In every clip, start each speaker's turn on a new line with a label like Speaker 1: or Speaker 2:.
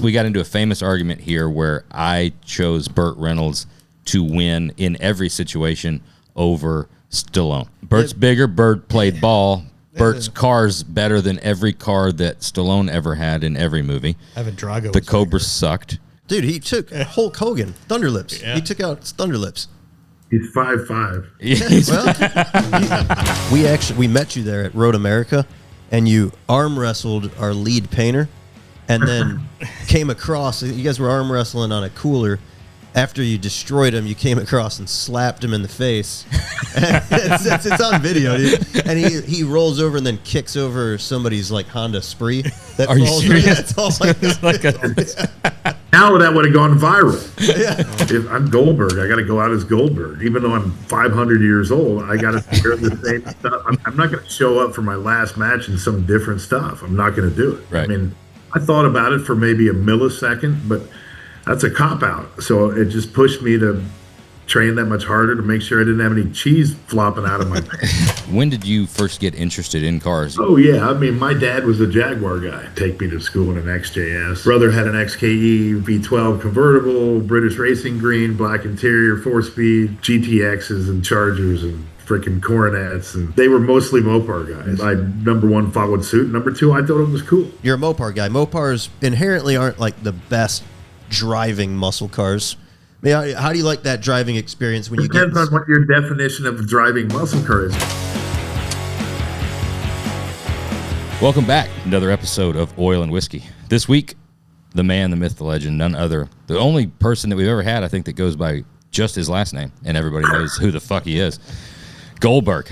Speaker 1: We got into a famous argument here where I chose Burt Reynolds to win in every situation over Stallone. Burt's bigger. Burt played ball. Burt's car's better than every car that Stallone ever had in every movie.
Speaker 2: I have a Drago.
Speaker 1: The Cobra sucked.
Speaker 3: Dude, he took Hulk Hogan, Thunderlips. Yeah. He took out Thunderlips.
Speaker 4: He's 5'5".
Speaker 3: Well, we met you there at Road America, and you arm wrestled our lead painter, and then came across. You guys were arm wrestling on a cooler. After you destroyed him, you came across and slapped him in the face. it's on video, dude. And he rolls over and then kicks over somebody's like Honda Spree. That
Speaker 1: Are you
Speaker 3: falls
Speaker 1: serious?
Speaker 3: That's all
Speaker 4: Now that would have gone viral.
Speaker 3: Yeah.
Speaker 4: If I'm Goldberg, I got to go out as Goldberg. Even though I'm 500 years old, I got to wear the same stuff. I'm not going to show up for my last match in some different stuff. I'm not going to do it.
Speaker 1: Right.
Speaker 4: I mean, I thought about it for maybe a millisecond, but that's a cop-out. So it just pushed me to train that much harder to make sure I didn't have any cheese flopping out of my pants.
Speaker 1: When did you first get interested in cars?
Speaker 4: Oh, yeah. I mean, my dad was a Jaguar guy. Take me to school in an XJS. Brother had an XKE V12 convertible, British Racing Green, black interior, 4-speed, GTXs and Chargers and freaking Coronets. And they were mostly Mopar guys. I, number one, followed suit. Number two, I thought it was cool.
Speaker 3: You're a Mopar guy. Mopars inherently aren't like the best driving muscle cars. I mean, how do you like that driving experience when you get...
Speaker 4: Depends on what your definition of driving muscle car is.
Speaker 1: Welcome back. Another episode of Oil and Whiskey. This week, the man, the myth, the legend, none other. The only person that we've ever had, I think, that goes by just his last name, and everybody knows who the fuck he is. Goldberg.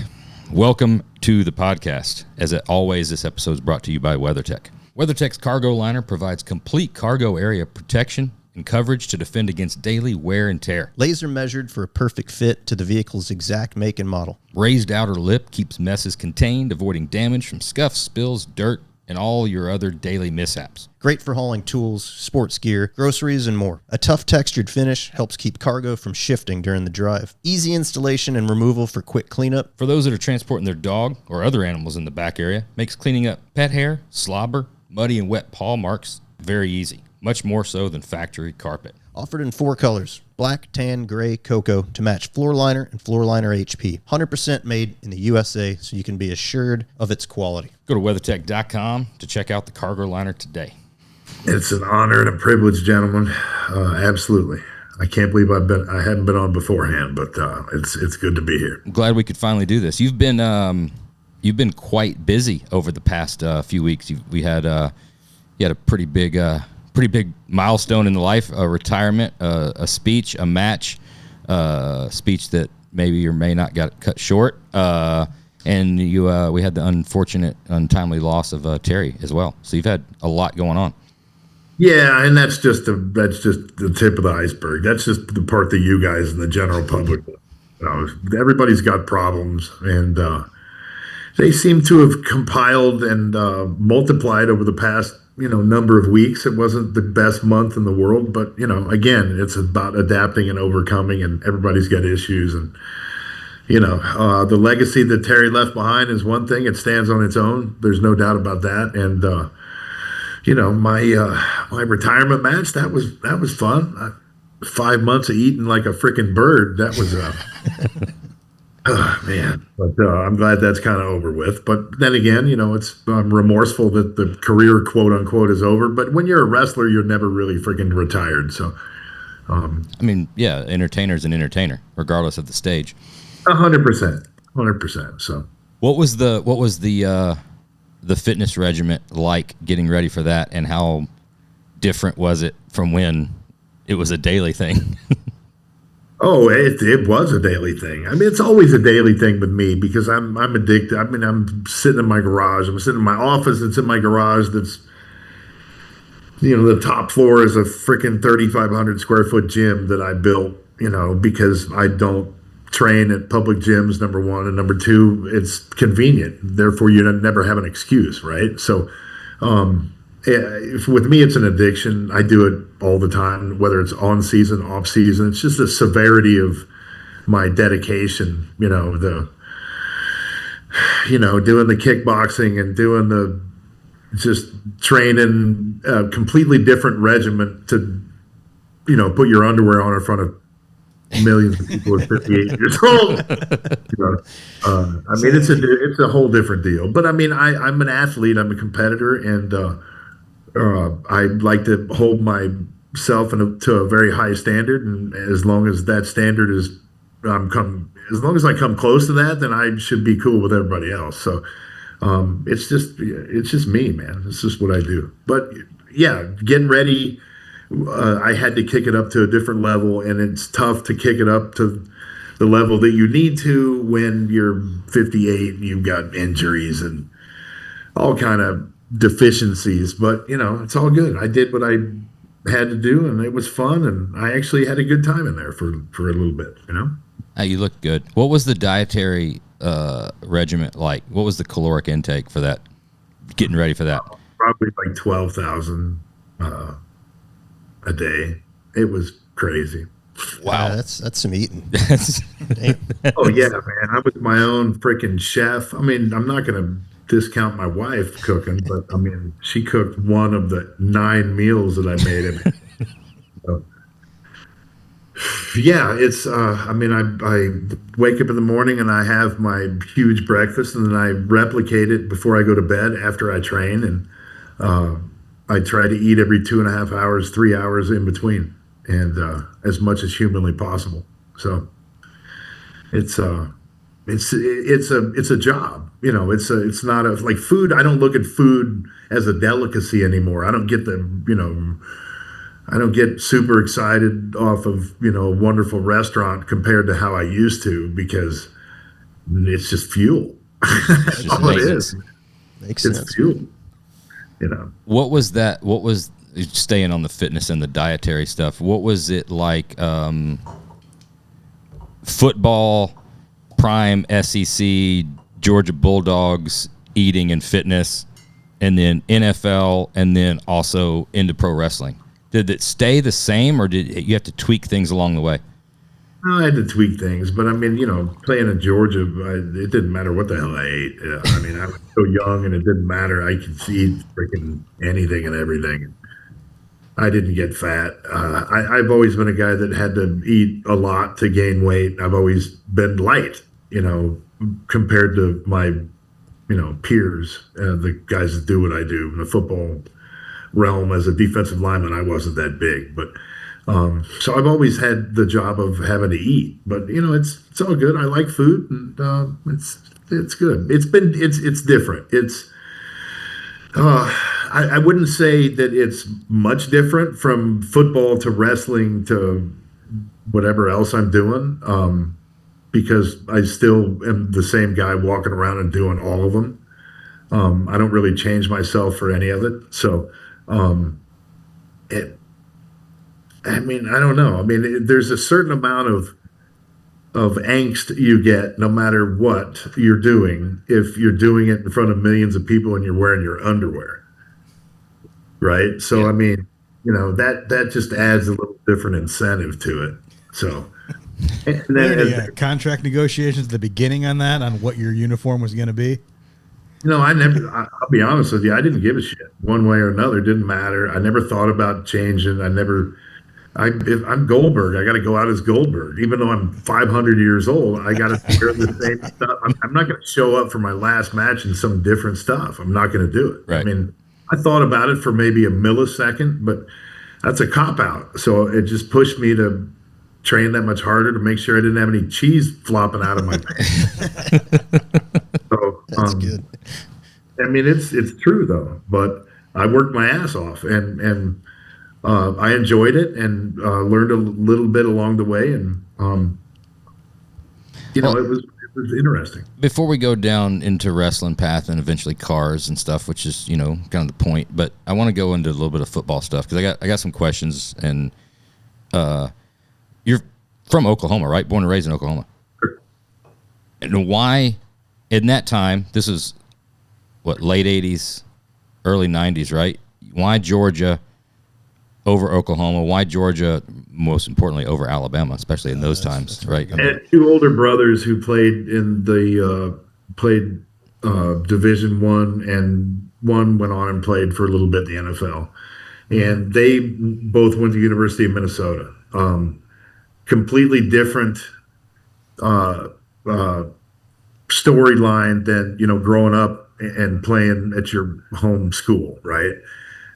Speaker 1: Welcome to the podcast. As always, this episode is brought to you by WeatherTech. WeatherTech's cargo liner provides complete cargo area protection and coverage to defend against daily wear and tear.
Speaker 3: Laser measured for a perfect fit to the vehicle's exact make and model.
Speaker 1: Raised outer lip keeps messes contained, avoiding damage from scuffs, spills, dirt, and all your other daily mishaps.
Speaker 3: Great for hauling tools, sports gear, groceries, and more. A tough textured finish helps keep cargo from shifting during the drive. Easy installation and removal for quick cleanup.
Speaker 1: For those that are transporting their dog or other animals in the back area, makes cleaning up pet hair, slobber, muddy and wet paw marks very easy, much more so than factory carpet.
Speaker 3: Offered in 4 colors, black, tan, gray, cocoa, to match floor liner and floor liner HP. 100% made in the USA, so you can be assured of its quality.
Speaker 1: Go to WeatherTech.com to check out the cargo liner today.
Speaker 4: It's an honor and a privilege, gentlemen. Absolutely. I can't believe I hadn't been on beforehand, but it's good to be here.
Speaker 1: I'm glad we could finally do this. You've been quite busy over the past few weeks. You had a pretty big milestone in the life, a retirement, a speech, a match, speech that maybe or may not got cut short, and we had the unfortunate, untimely loss of Terry as well. So you've had a lot going on.
Speaker 4: Yeah, and that's just the tip of the iceberg. That's just the part that you guys and the general public, everybody's got problems, and they seem to have compiled and multiplied over the past number of weeks. It wasn't the best month in the world, but again, it's about adapting and overcoming, and everybody's got issues. And the legacy that Terry left behind is one thing. It stands on its own. There's no doubt about that. And my retirement match, that was fun. 5 months of eating like a freaking bird. That was oh, man. But I'm glad that's kind of over with. But then again, I'm remorseful that the career, quote unquote, is over. But when you're a wrestler, you're never really freaking retired. So,
Speaker 1: entertainer's an entertainer, regardless of the stage.
Speaker 4: 100%. So,
Speaker 1: what was the fitness regimen like getting ready for that, and how different was it from when it was a daily thing?
Speaker 4: Oh, it was a daily thing. I mean, it's always a daily thing with me because I'm addicted. I mean, I'm sitting in my garage. I'm sitting in my office. It's in my garage. That's, the top floor is a freaking 3,500 square foot gym that I built, because I don't train at public gyms, number one. And number two, it's convenient. Therefore, you never have an excuse, right? So, with me, it's an addiction. I do it all the time, whether it's on season, off season. It's just the severity of my dedication. Doing the kickboxing and doing the just training a completely different regiment to, put your underwear on in front of millions of people at 58 years old. I mean, it's a whole different deal. But I mean, I'm an athlete. I'm a competitor, and I like to hold myself to a very high standard. And as long as that standard is, as long as I come close to that, then I should be cool with everybody else. So it's just me, man. It's just what I do. But yeah, getting ready. I had to kick it up to a different level, and it's tough to kick it up to the level that you need to when you're 58 and you've got injuries and all kind of deficiencies. But it's all good. I did what I had to do, and it was fun, and I actually had a good time in there for a little bit.
Speaker 1: You look good. What was the dietary regimen like? What was the caloric intake for that? Getting ready for that?
Speaker 4: Probably like 12,000 a day. It was crazy.
Speaker 3: Wow, that's some eating.
Speaker 4: Oh yeah, man. I was my own freaking chef. I mean, I'm not going to discount my wife cooking, but I mean, she cooked one of the 9 meals that I made. So, yeah, it's. I mean, I wake up in the morning and I have my huge breakfast, and then I replicate it before I go to bed after I train, and I try to eat every 2.5 hours, 3 hours in between, and as much as humanly possible. So it's a job. It's not like food. I don't look at food as a delicacy anymore. I don't get I don't get super excited off of a wonderful restaurant compared to how I used to, because it's just fuel. That's all it is.
Speaker 3: Makes sense.
Speaker 4: It's fuel.
Speaker 1: What was that? What was, staying on the fitness and the dietary stuff, what was it like? Football, prime SEC, Georgia Bulldogs, eating and fitness, and then NFL, and then also into pro wrestling. Did it stay the same, or did you have to tweak things along the way?
Speaker 4: I had to tweak things, but I mean, playing in Georgia, it didn't matter what the hell I ate. I mean, I was so young, and it didn't matter. I could eat freaking anything and everything. I didn't get fat. I've always been a guy that had to eat a lot to gain weight. I've always been light, compared to my, peers, the guys that do what I do in the football realm. As a defensive lineman, I wasn't that big, but. So I've always had the job of having to eat, but it's all good. I like food, and it's good. It's different. It's I wouldn't say that it's much different from football to wrestling to whatever else I'm doing, because I still am the same guy walking around and doing all of them. I don't really change myself for any of it. So I mean, I don't know. I mean, there's a certain amount of angst you get no matter what you're doing if you're doing it in front of millions of people and you're wearing your underwear, right? So, yeah. I mean, that just adds a little different incentive to it. So,
Speaker 2: and then contract negotiations at the beginning on what your uniform was going to be.
Speaker 4: I'll be honest with you, I didn't give a shit one way or another. It didn't matter. I never thought about changing. If I'm Goldberg, I got to go out as Goldberg. Even though I'm 500 years old, I got to wear the same stuff. I'm not going to show up for my last match in some different stuff. I'm not going to do it.
Speaker 1: Right.
Speaker 4: I mean, I thought about it for maybe a millisecond, but that's a cop-out. So it just pushed me to train that much harder to make sure I didn't have any cheese flopping out of my pants. So,
Speaker 3: that's good.
Speaker 4: I mean, it's true, though. But I worked my ass off, and I enjoyed it, and learned a little bit along the way, and it was interesting.
Speaker 1: Before we go down into wrestling path and eventually cars and stuff, which is kind of the point, but I want to go into a little bit of football stuff because I got some questions. And you're from Oklahoma, right? Born and raised in Oklahoma.
Speaker 4: Sure.
Speaker 1: And why, in that time, this is late 80s, early 90s, right? Why Georgia over Oklahoma? Why Georgia, most importantly, over Alabama, especially in those times, right?
Speaker 4: I had 2 older brothers who played in the Division One, and one went on and played for a little bit in the NFL. And they both went to University of Minnesota. Completely different uh, uh, storyline than growing up and playing at your home school, right?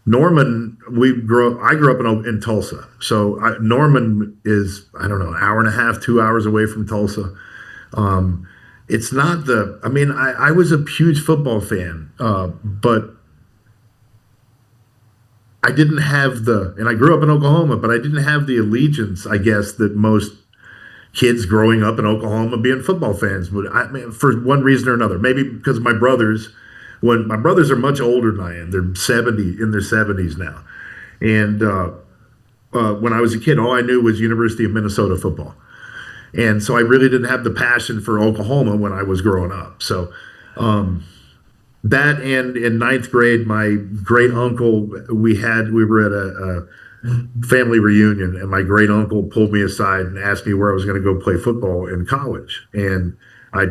Speaker 4: Norman, I grew up in Tulsa, so Norman is, I don't know, an hour and a half, 2 hours away from Tulsa. It's not the. I mean, I was a huge football fan, but I didn't have and I grew up in Oklahoma, but I didn't have the allegiance, I guess, that most kids growing up in Oklahoma being football fans. But I mean, for one reason or another, maybe because my brothers, when my brothers are much older than I am, they're in their 70s now. And when I was a kid, all I knew was University of Minnesota football. And so I really didn't have the passion for Oklahoma when I was growing up. So that, and in ninth grade, my great uncle, we were at a family reunion, and my great uncle pulled me aside and asked me where I was going to go play football in college. And I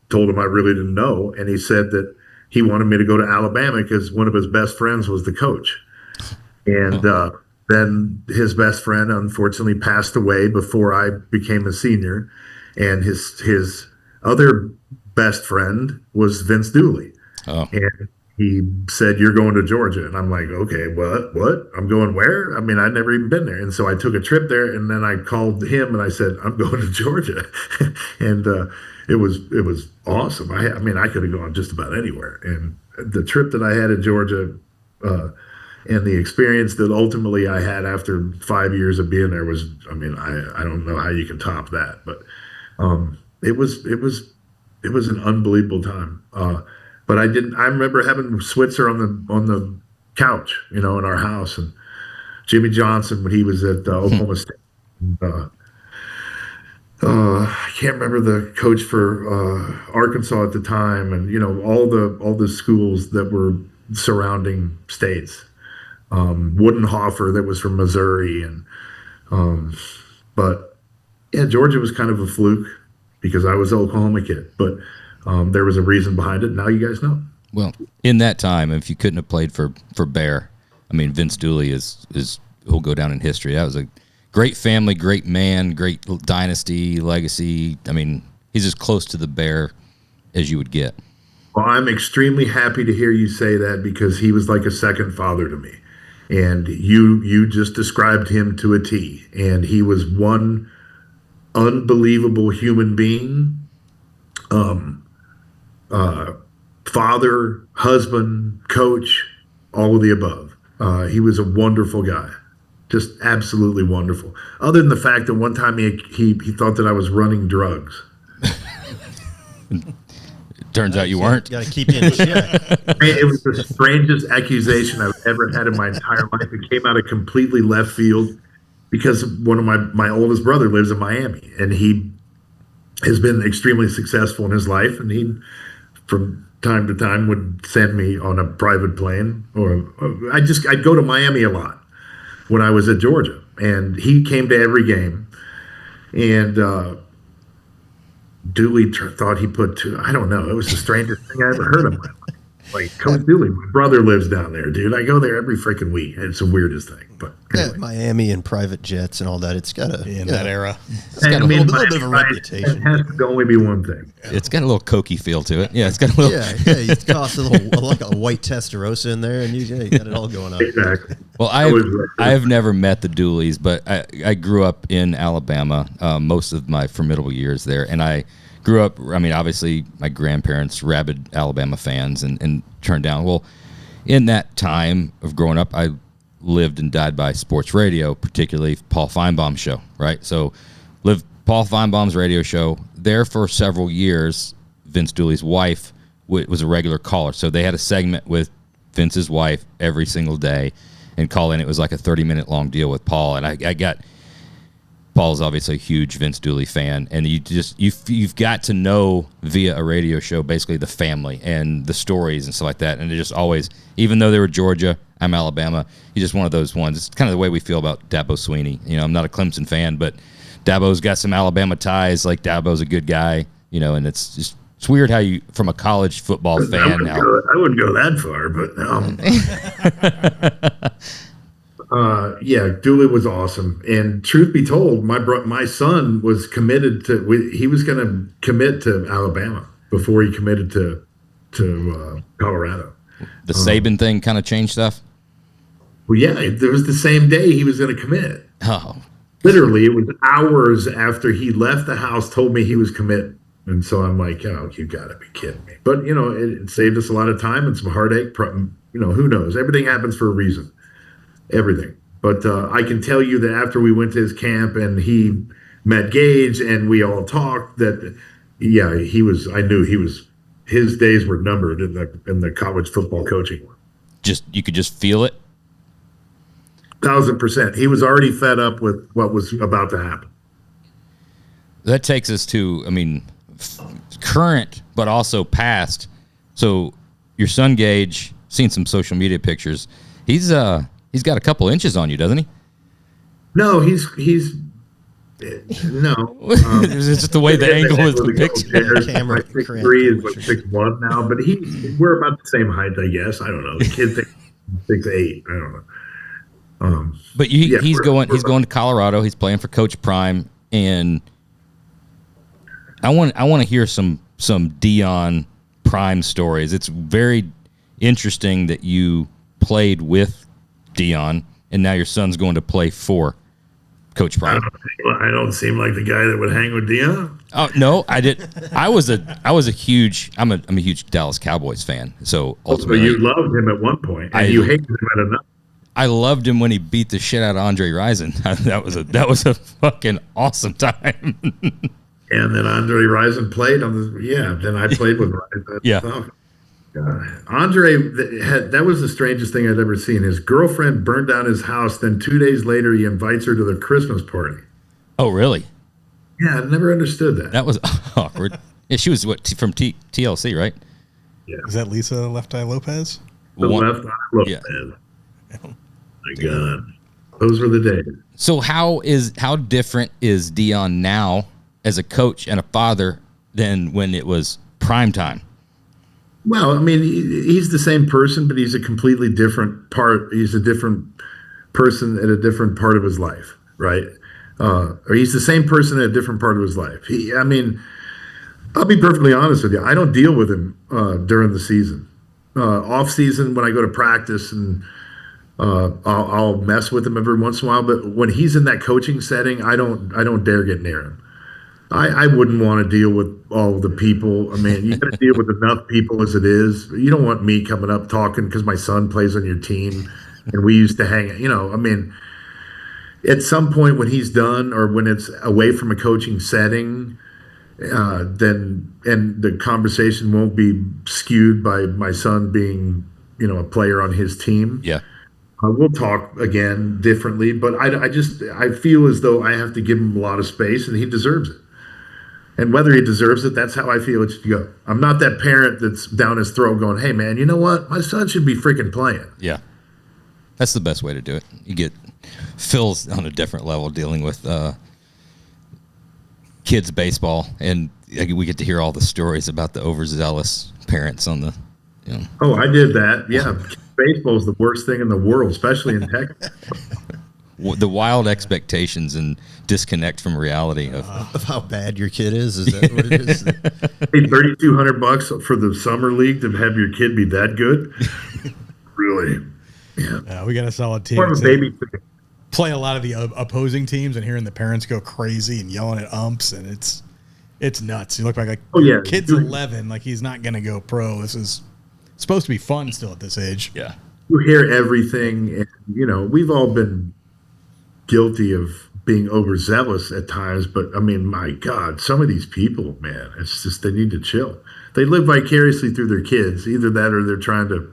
Speaker 4: told him I really didn't know. And he said that he wanted me to go to Alabama because one of his best friends was the coach. And then his best friend unfortunately passed away before I became a senior. And his other best friend was Vince Dooley.
Speaker 1: Oh.
Speaker 4: And he said, "You're going to Georgia." And I'm like, "Okay, what? I'm going where?" I mean, I'd never even been there. And so I took a trip there, and then I called him and I said, "I'm going to Georgia." And it was awesome. I mean, I could have gone just about anywhere. And the trip that I had in Georgia, and the experience that ultimately I had after 5 years of being there was, I mean, I don't know how you can top that, but it was an unbelievable time. But I remember having Switzer on the couch, in our house, and Jimmy Johnson when he was at Oklahoma State. I can't remember the coach for Arkansas at the time, and all the schools that were surrounding states. Woodenhofer that was from Missouri, and but yeah, Georgia was kind of a fluke because I was an Oklahoma kid, but there was a reason behind it. Now you guys know.
Speaker 1: Well, in that time, if you couldn't have played for Bear, I mean, Vince Dooley will go down in history. That was a great family, great man, great dynasty, legacy. I mean, he's as close to the Bear as you would get.
Speaker 4: Well, I'm extremely happy to hear you say that because he was like a second father to me. And you just described him to a T. And he was one unbelievable human being. Father, husband, coach, all of the above. He was a wonderful guy, just absolutely wonderful. Other than the fact that one time he thought that I was running drugs.
Speaker 1: Turns out you weren't.
Speaker 3: Got to keep you in check.
Speaker 4: It was the strangest accusation I've ever had in my entire life. It came out of completely left field because one of my oldest brother lives in Miami, and he has been extremely successful in his life, and he from time to time would send me on a private plane, or I'd go to Miami a lot when I was at Georgia, and he came to every game, and Dooley thought he put two. I don't know. It was the strangest thing I ever heard of my life. Like, Coach Dooley, my brother lives down there, dude. I go there every freaking week. It's the weirdest thing. But anyway.
Speaker 3: Yeah, Miami and private jets and all that. It's got
Speaker 2: that era.
Speaker 3: It's got a little bit of a reputation.
Speaker 4: It has to only be one thing.
Speaker 1: It's got a little cokey feel to it. Yeah, it's got a little.
Speaker 3: Yeah. You toss a little like a white Testarossa in there, and you got it all going on.
Speaker 4: Exactly.
Speaker 1: Well, I have never met the Dooleys, but I grew up in Alabama most of my formidable years there, and I grew up, I mean, obviously my grandparents, rabid Alabama fans, and turned down. Well, in that time of growing up, I lived and died by sports radio, particularly Paul Feinbaum's show, right? So lived Paul Feinbaum's radio show. There for several years, Vince Dooley's wife was a regular caller. So they had a segment with Vince's wife every single day and call in. It was like a 30-minute long deal with Paul. And I got... Paul's obviously a huge Vince Dooley fan, and you've got to know via a radio show basically the family and the stories and stuff like that. And it just always, even though they were Georgia, I'm Alabama, he's just one of those ones. It's kind of the way we feel about Dabo Sweeney. I'm not a Clemson fan, but Dabo's got some Alabama ties. Like, Dabo's a good guy, and it's just It's weird how you, from a college football fan now.
Speaker 4: I wouldn't go that far, but no. Yeah, Dooley was awesome. And truth be told, my son was committed to. He was going to commit to Alabama before he committed to Colorado.
Speaker 1: The Saban thing kind of changed stuff.
Speaker 4: Well, yeah, it was the same day he was going to commit.
Speaker 1: Oh,
Speaker 4: literally, it was hours after he left the house, told me he was committing. And so I'm like, oh, you got to be kidding me. But, it saved us a lot of time and some heartache. Who knows? Everything happens for a reason. Everything. But I can tell you that after we went to his camp and he met Gage and we all talked that, yeah, I knew his days were numbered in the college football coaching.
Speaker 1: You could just feel it.
Speaker 4: 1,000%. He was already fed up with what was about to happen.
Speaker 1: That takes us to, current, but also past. So your son Gage, seen some social media pictures. He's got a couple inches on you, doesn't he?
Speaker 4: No, he's no.
Speaker 1: It's just the way the angle is the picture.
Speaker 3: Camera
Speaker 4: 6'3" is like 6'1" now, but we're about the same height, I guess. I don't know. The kid thinks 6'8". I don't know.
Speaker 1: But he's going to Colorado. He's playing for Coach Prime, and I want to hear some Dion Prime stories. It's very interesting that you played with Dion, and now your son's going to play for Coach Prime.
Speaker 4: I don't seem like the guy that would hang with Dion.
Speaker 1: Oh no, I did. I'm a huge Dallas Cowboys fan. So ultimately,
Speaker 4: you loved him at one point, and you hated him at another.
Speaker 1: I loved him when he beat the shit out of Andre Rison. That was a fucking awesome time.
Speaker 4: And then Andre Rison played then I played with Rison.
Speaker 1: Yeah.
Speaker 4: Andre, that was the strangest thing I'd ever seen. His girlfriend burned down his house. Then 2 days later, he invites her to the Christmas party.
Speaker 1: Oh, really?
Speaker 4: Yeah, I never understood that.
Speaker 1: That was awkward. Yeah, she was from TLC, right?
Speaker 4: Yeah.
Speaker 2: Is that Lisa Left Eye Lopez?
Speaker 4: The Left Eye Lopez.
Speaker 1: Yeah.
Speaker 4: My God, those were the days.
Speaker 1: So how different is Dion now as a coach and a father than when it was prime time?
Speaker 4: Well, he's the same person, but he's a completely different part. He's a different person at a different part of his life, right? Or he's the same person at a different part of his life. I'll be perfectly honest with you. I don't deal with him during the season. Off season, when I go to practice and I'll mess with him every once in a while, but when he's in that coaching setting, I don't dare get near him. I wouldn't want to deal with all the people. You got to deal with enough people as it is. You don't want me coming up talking because my son plays on your team, and we used to hang. At some point when he's done or when it's away from a coaching setting, then the conversation won't be skewed by my son being a player on his team.
Speaker 1: Yeah.
Speaker 4: We'll talk again differently, but I feel as though I have to give him a lot of space, and he deserves it. And whether he deserves it, that's how I feel it should go. I'm not that parent that's down his throat going, hey, man, you know what? My son should be freaking playing.
Speaker 1: Yeah. That's the best way to do it. You get Phil's on a different level dealing with kids baseball, and we get to hear all the stories about the overzealous parents on the
Speaker 4: Oh, I did that. Yeah. Baseball is the worst thing in the world, especially in Texas.
Speaker 1: The wild expectations and disconnect from reality of
Speaker 3: how bad your kid is. Is that what it is?
Speaker 4: Hey, $3,200 for the summer league to have your kid be that good? Really? Yeah.
Speaker 2: We got a solid team.
Speaker 4: More of a baby.
Speaker 2: Play a lot of the opposing teams and hearing the parents go crazy and yelling at umps, and it's nuts. You look back like your kid's 11, like he's not going to go pro. This is supposed to be fun still at this age.
Speaker 1: Yeah.
Speaker 4: You hear everything, and we've all been guilty of being overzealous at times, but my God, some of these people, man, it's just they need to chill. They live vicariously through their kids, either that or they're trying to.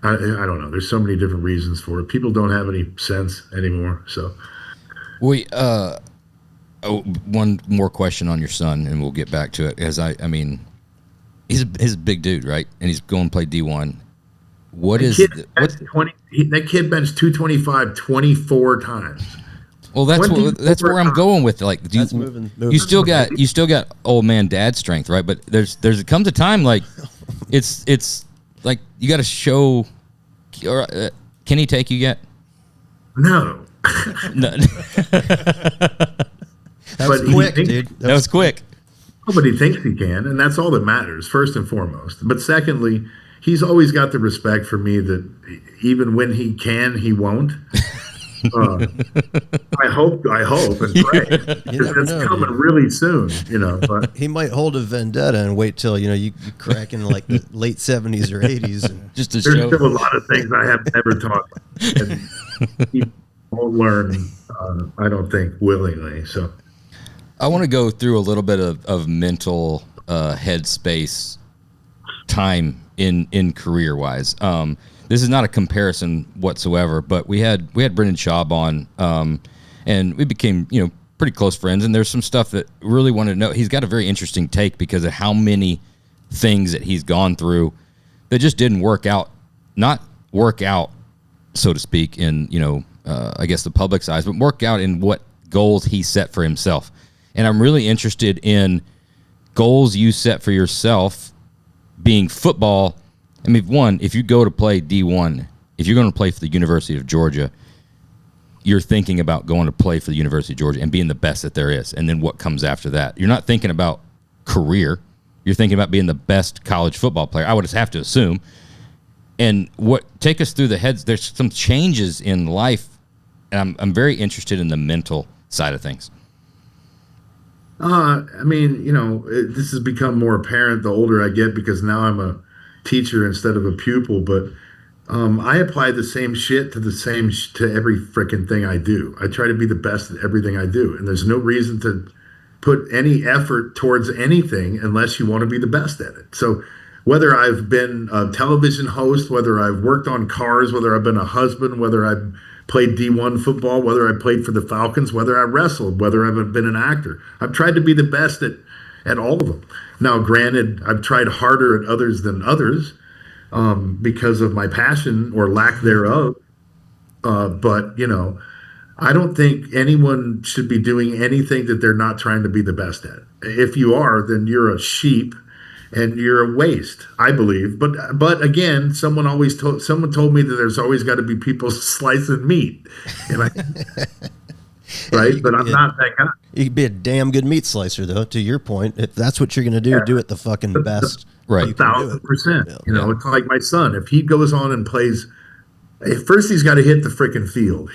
Speaker 4: I don't know. There's so many different reasons for it. People don't have any sense anymore. So,
Speaker 1: one more question on your son, and we'll get back to it. As he's a big dude, right? And he's going to play D1. That kid benched 225 24 times. Well, that's where I'm going with it. Like,
Speaker 3: moving.
Speaker 1: You still got old man dad strength, right? But there's comes a time like it's like you got to show. Or, can he take you yet?
Speaker 4: No.
Speaker 1: No.
Speaker 3: That was quick, dude.
Speaker 1: That was quick.
Speaker 4: Nobody thinks he can, and that's all that matters, first and foremost. But secondly, he's always got the respect for me that even when he can, he won't. I hope and pray. It's coming really soon, But
Speaker 3: he might hold a vendetta and wait till you crack in like the late 70s or 80s. And
Speaker 1: just to
Speaker 4: there's
Speaker 1: show.
Speaker 4: Still a lot of things I have never taught, and he won't learn. I don't think willingly. So
Speaker 1: I want to go through a little bit of mental headspace time in career wise. This is not a comparison whatsoever, but we had Brendan Schaub on, and we became pretty close friends. And there's some stuff that really wanted to know. He's got a very interesting take because of how many things that he's gone through that just didn't work out, so to speak, in I guess the public's eyes, but work out in what goals he set for himself. And I'm really interested in goals you set for yourself, being football. I mean, one, if you go to play D1, if you're going to play for the University of Georgia, you're thinking about going to play for the University of Georgia and being the best that there is. And then what comes after that? You're not thinking about career. You're thinking about being the best college football player. I would have to assume. And take us through the heads. There's some changes in life, and I'm very interested in the mental side of things.
Speaker 4: This has become more apparent the older I get because now I'm a teacher instead of a pupil, but I apply the same shit to every freaking thing I do. I try to be the best at everything I do, and there's no reason to put any effort towards anything unless you want to be the best at it. So whether I've been a television host, whether I've worked on cars, whether I've been a husband, whether I've played D1 football, whether I played for the Falcons, whether I wrestled, whether I've been an actor, I've tried to be the best at all of them. Now, granted, I've tried harder at others than others because of my passion or lack thereof. But I don't think anyone should be doing anything that they're not trying to be the best at. If you are, then you're a sheep and you're a waste, I believe. But again, someone told me that there's always got to be people slicing meat. And right? But I'm not that guy.
Speaker 3: You could be a damn good meat slicer, though, to your point. If that's what you're going to do it the fucking best.
Speaker 1: Right.
Speaker 4: 1,000%. It's like my son. If he goes on and plays, first he's got to hit the freaking field.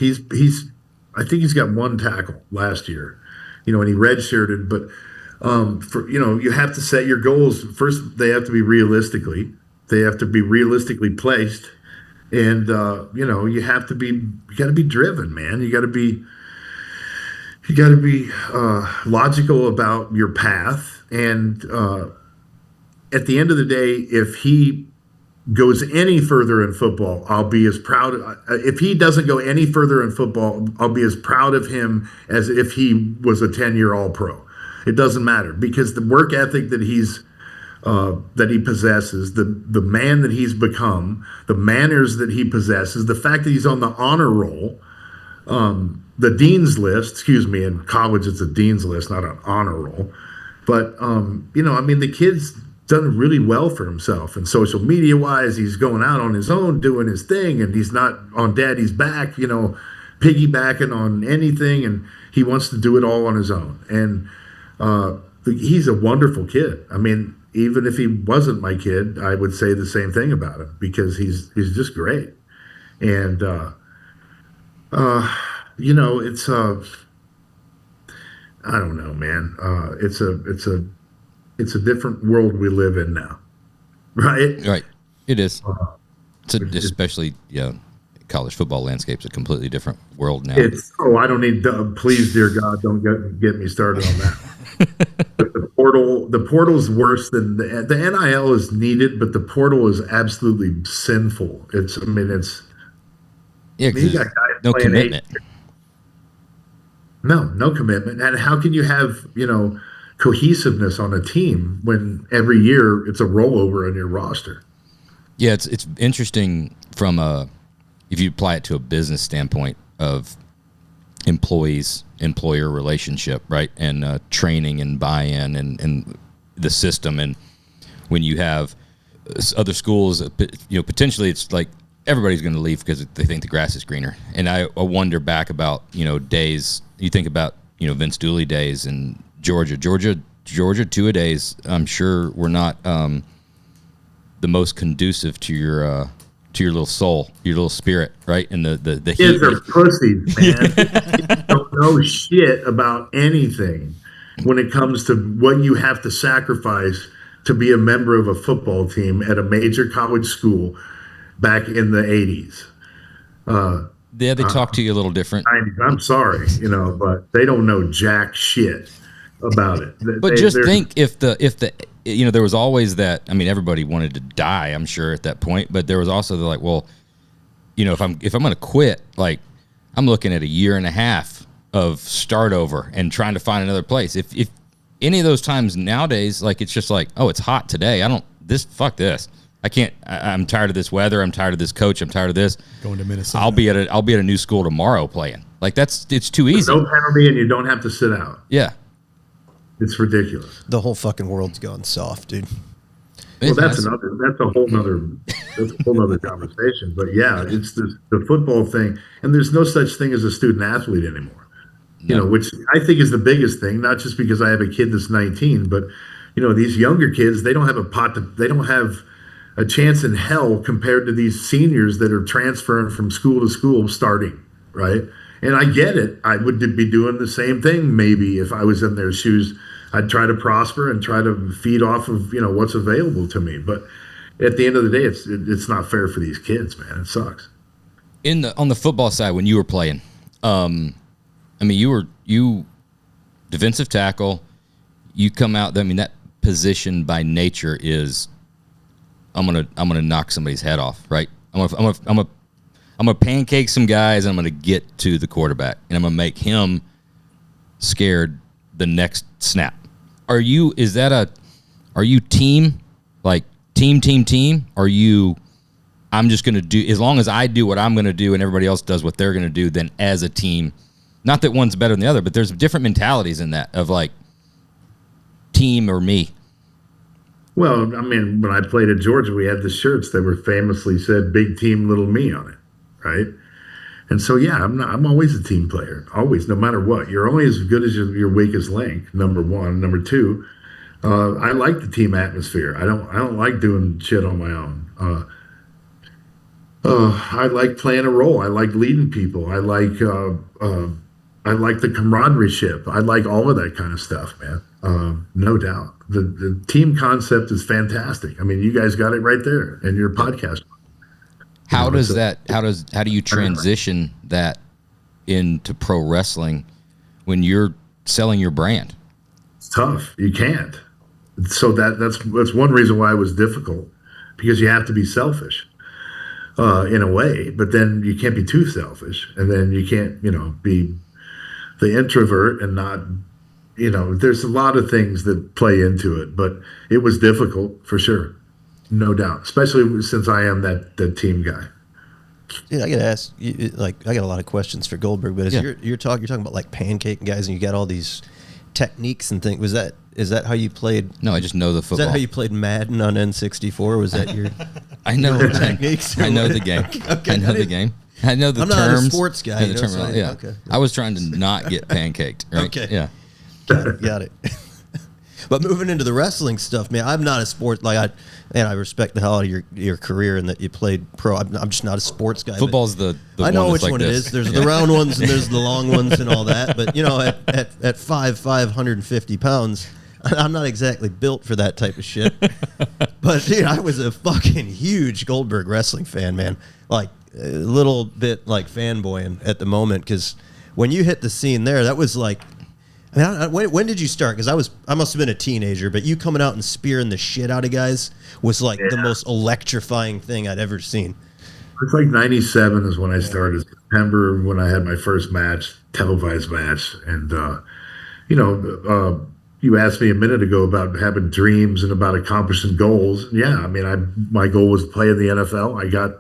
Speaker 4: I think he's got one tackle last year, and he redshirted. But you have to set your goals. First, they have to be realistically placed. And, you got to be driven, man. You got to be logical about your path. And at the end of the day, if he goes any further in football, I'll be as proud. If he doesn't go any further in football, I'll be as proud of him as if he was a 10-year All-Pro. It doesn't matter because the work ethic that he possesses, the man that he's become, the manners that he possesses, the fact that he's on the honor roll, the dean's list. Excuse me, in college it's a dean's list, not an honor roll. But the kid's done really well for himself, and social media wise, he's going out on his own, doing his thing, and he's not on daddy's back, piggybacking on anything, and he wants to do it all on his own. And he's a wonderful kid. I mean, even if he wasn't my kid, I would say the same thing about him because he's just great. And it's I don't know, man. It's a different world we live in now, right?
Speaker 1: Right. It is. Especially college football landscape's a completely different world now.
Speaker 4: I don't need. Please, dear God, don't get me started on that. The portal's worse than the NIL is needed, but the portal is absolutely sinful.
Speaker 1: You got no commitment.
Speaker 4: No commitment. And how can you have cohesiveness on a team when every year it's a rollover on your roster?
Speaker 1: Yeah, it's interesting from if you apply it to a business standpoint of employer relationship, right? And training and buy-in and the system. And when you have other schools, potentially it's like everybody's going to leave because they think the grass is greener. And I wonder back about, days, you think about, Vince Dooley days in Georgia, two-a-days, I'm sure were not the most conducive to your little soul, your little spirit, right? And the
Speaker 4: kids are pussies, man. They don't know shit about anything when it comes to what you have to sacrifice to be a member of a football team at a major college school back in the 80s.
Speaker 1: Yeah, they talk to you a little different.
Speaker 4: I'm sorry, but they don't know jack shit about it.
Speaker 1: But think if the there was always that. I mean, everybody wanted to die, I'm sure, at that point. But there was also the like, well, if I'm going to quit, like I'm looking at a year and a half of start over and trying to find another place. If any of those times nowadays, like it's just like, oh, it's hot today. Fuck this. I can't. I'm tired of this weather. I'm tired of this coach. I'm tired of this.
Speaker 2: Going to Minnesota.
Speaker 1: I'll be at a new school tomorrow playing. Like it's too easy.
Speaker 4: No penalty, and you don't have to sit out.
Speaker 1: Yeah.
Speaker 4: It's ridiculous.
Speaker 3: The whole fucking world's gone soft, dude.
Speaker 4: Well, that's a whole nother conversation. But yeah, it's the football thing, and there's no such thing as a student athlete anymore.
Speaker 1: No.
Speaker 4: Which I think is the biggest thing. Not just because I have a kid that's 19, but these younger kids, they don't have a chance in hell compared to these seniors that are transferring from school to school starting, right? And I get it. I would be doing the same thing maybe if I was in their shoes. I'd try to prosper and try to feed off of what's available to me. But at the end of the day, it's not fair for these kids, man. It sucks.
Speaker 1: On the football side, when you were playing, you defensive tackle. You come out. I mean, that position by nature is I'm gonna knock somebody's head off, right? I'm gonna pancake some guys, and I'm gonna get to the quarterback, and I'm gonna make him scared the next snap. Are you team, like team? Are you, I'm just gonna do, as long as I do what I'm gonna do and everybody else does what they're gonna do, then as a team, not that one's better than the other, but there's different mentalities in that of like team or me.
Speaker 4: Well, I mean, when I played at Georgia, we had the shirts that were famously said "Big Team, Little Me" on it, right? And so, yeah, I'm always a team player, always, no matter what. You're only as good as your weakest link. Number one, number two, I like the team atmosphere. I don't like doing shit on my own. I like playing a role. I like leading people. I like the camaraderie ship. I like all of that kind of stuff, man. No doubt. The team concept is fantastic. I mean, you guys got it right there in your podcast.
Speaker 1: How do you transition that into pro wrestling when you're selling your brand?
Speaker 4: It's tough. You can't. So that's one reason why it was difficult, because you have to be selfish in a way, but then you can't be too selfish, and then you can't be the introvert and not there's a lot of things that play into it, but it was difficult for sure. No doubt, especially since I am that team guy.
Speaker 3: Dude, I gotta ask you, I got a lot of questions for Goldberg, but as you're talking about like pancake guys, and you got all these techniques and things. Is that how you played?
Speaker 1: No, I just know the football.
Speaker 3: Is that how you played Madden on N64? Was that your?
Speaker 1: I know the techniques. I know the game. Okay, I know the game. I know the terms.
Speaker 3: I'm not a sports guy.
Speaker 1: Okay. I was trying to not get pancaked. Right?
Speaker 3: Okay.
Speaker 1: Yeah.
Speaker 3: Got it. But moving into the wrestling stuff, man, I'm not a sport I respect the hell out of your career and that you played pro. I'm just not a sports guy.
Speaker 1: Football's the
Speaker 3: I know
Speaker 1: one
Speaker 3: which
Speaker 1: like
Speaker 3: one
Speaker 1: this.
Speaker 3: it is. There's the round ones and there's the long ones and all that. But at 5'5", 150 pounds, I'm not exactly built for that type of shit. But dude, I was a fucking huge Goldberg wrestling fan, man. Like a little bit like fanboying at the moment, because when you hit the scene there, that was like. I mean, when did you start? Because I must have been a teenager, but you coming out and spearing the shit out of guys was like the most electrifying thing I'd ever seen.
Speaker 4: It's like 97 is when I started. September when I had my first match, televised match. And, you asked me a minute ago about having dreams and about accomplishing goals. Yeah, I mean, my goal was to play in the NFL. I got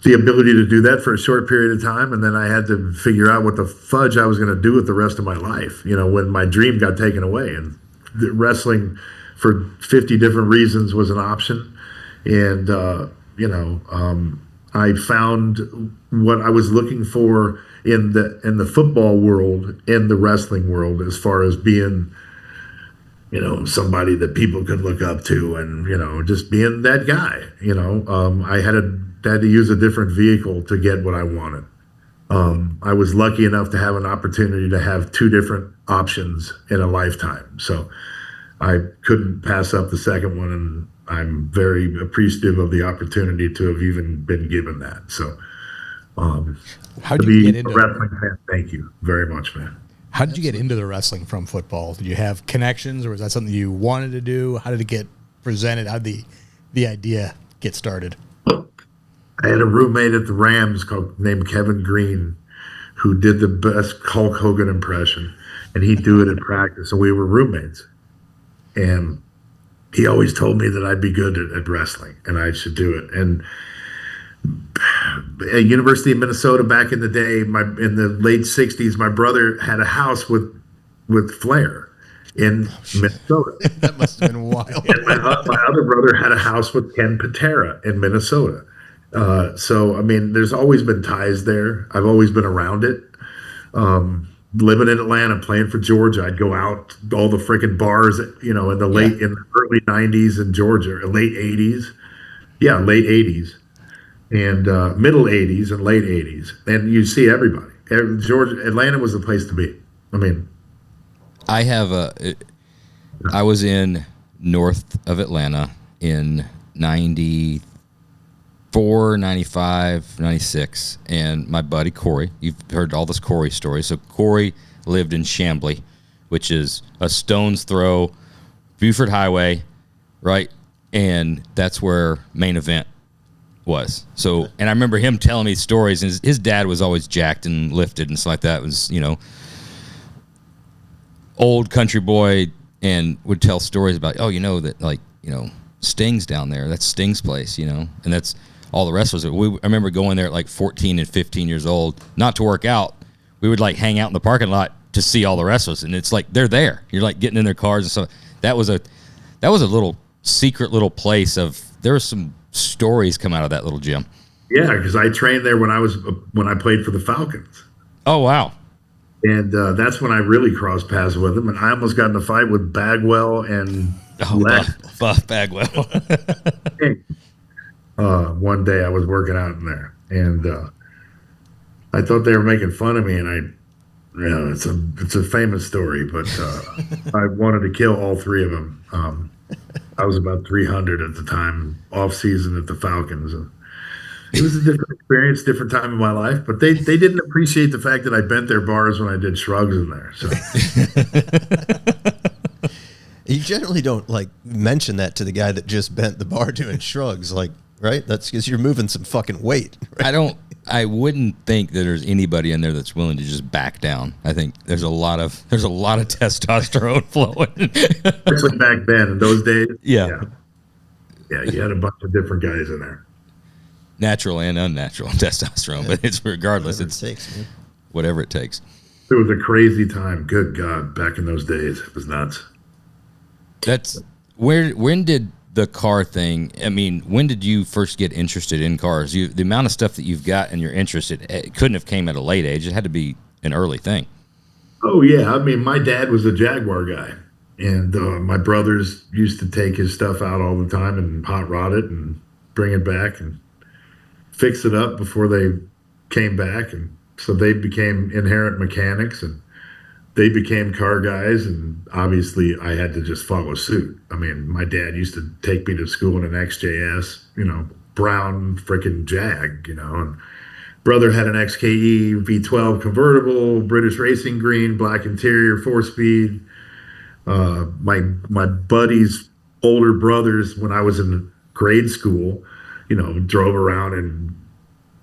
Speaker 4: the ability to do that for a short period of time, and then I had to figure out what the fudge I was going to do with the rest of my life. When my dream got taken away, and wrestling for 50 different reasons was an option, and I found what I was looking for in the football world, in the wrestling world, as far as being, somebody that people could look up to, and just being that guy. I had to use a different vehicle to get what I wanted. I was lucky enough to have an opportunity to have two different options in a lifetime, so I couldn't pass up the second one, and I'm very appreciative of the opportunity to have even been given that. So,
Speaker 2: how did you get into
Speaker 4: wrestling fan? Thank you very much, man.
Speaker 2: How did you get into the wrestling from football? Did you have connections, or was that something you wanted to do? How did it get presented? How did the idea get started?
Speaker 4: I had a roommate at the Rams named Kevin Green, who did the best Hulk Hogan impression, and he'd do it in practice, and we were roommates. And he always told me that I'd be good at wrestling and I should do it. And at University of Minnesota back in the day, in the late 60s, my brother had a house with Flair in Minnesota.
Speaker 2: That must have been wild.
Speaker 4: And my other brother had a house with Ken Patera in Minnesota. So, I mean, there's always been ties there. I've always been around it. Living in Atlanta, playing for Georgia, I'd go out all the freaking bars, in the in the early 90s in Georgia, late 80s. Yeah, late 80s and middle 80s and late 80s. And you see everybody. Atlanta was the place to be. I mean,
Speaker 1: I was in north of Atlanta in 94, 95, 96, and my buddy Corey, you've heard all this Corey story. So Corey lived in Chamblee, which is a stone's throw, Buford Highway, right? And that's where Main Event was. So, and I remember him telling me stories, and his dad was always jacked and lifted and stuff like that. It was, old country boy, and would tell stories about, Sting's down there. That's Sting's place, and that's all the wrestlers. I remember going there at like 14 and 15 years old, not to work out. We would like hang out in the parking lot to see all the wrestlers, and it's like they're there. You're like getting in their cars and stuff. That was a little secret little place there were some stories come out of that little gym.
Speaker 4: Yeah, because I trained there when I played for the Falcons.
Speaker 1: Oh wow!
Speaker 4: And that's when I really crossed paths with him, and I almost got in a fight with Bagwell and
Speaker 1: Buff Bagwell.
Speaker 4: One day I was working out in there, and I thought they were making fun of me, and it's a famous story, but I wanted to kill all three of them. I was about 300 at the time, off season at the Falcons. And it was a different experience, different time in my life, but they didn't appreciate the fact that I bent their bars when I did shrugs in there. So.
Speaker 3: You generally don't mention that to the guy that just bent the bar doing shrugs, right? That's because you're moving some fucking weight. Right?
Speaker 1: I wouldn't think that there's anybody in there that's willing to just back down. I think there's a lot of testosterone flowing.
Speaker 4: Especially back then in those days.
Speaker 1: Yeah,
Speaker 4: you had a bunch of different guys in there.
Speaker 1: Natural and unnatural testosterone, but it's regardless. Whatever it takes.
Speaker 4: It was a crazy time. Good God, back in those days, it was nuts.
Speaker 1: That's when did the car thing, when did you first get interested in cars? The amount of stuff that you've got and you're interested, it couldn't have came at a late age. It had to be an early thing.
Speaker 4: Oh, yeah. My dad was a Jaguar guy, and my brothers used to take his stuff out all the time and hot rod it and bring it back and fix it up before they came back. And so they became inherent mechanics, and they became car guys, and obviously I had to just follow suit. My dad used to take me to school in an XJS, brown freaking Jag, and brother had an XKE V12 convertible, British Racing Green, black interior, 4-speed. My buddies' older brothers, when I was in grade school, drove around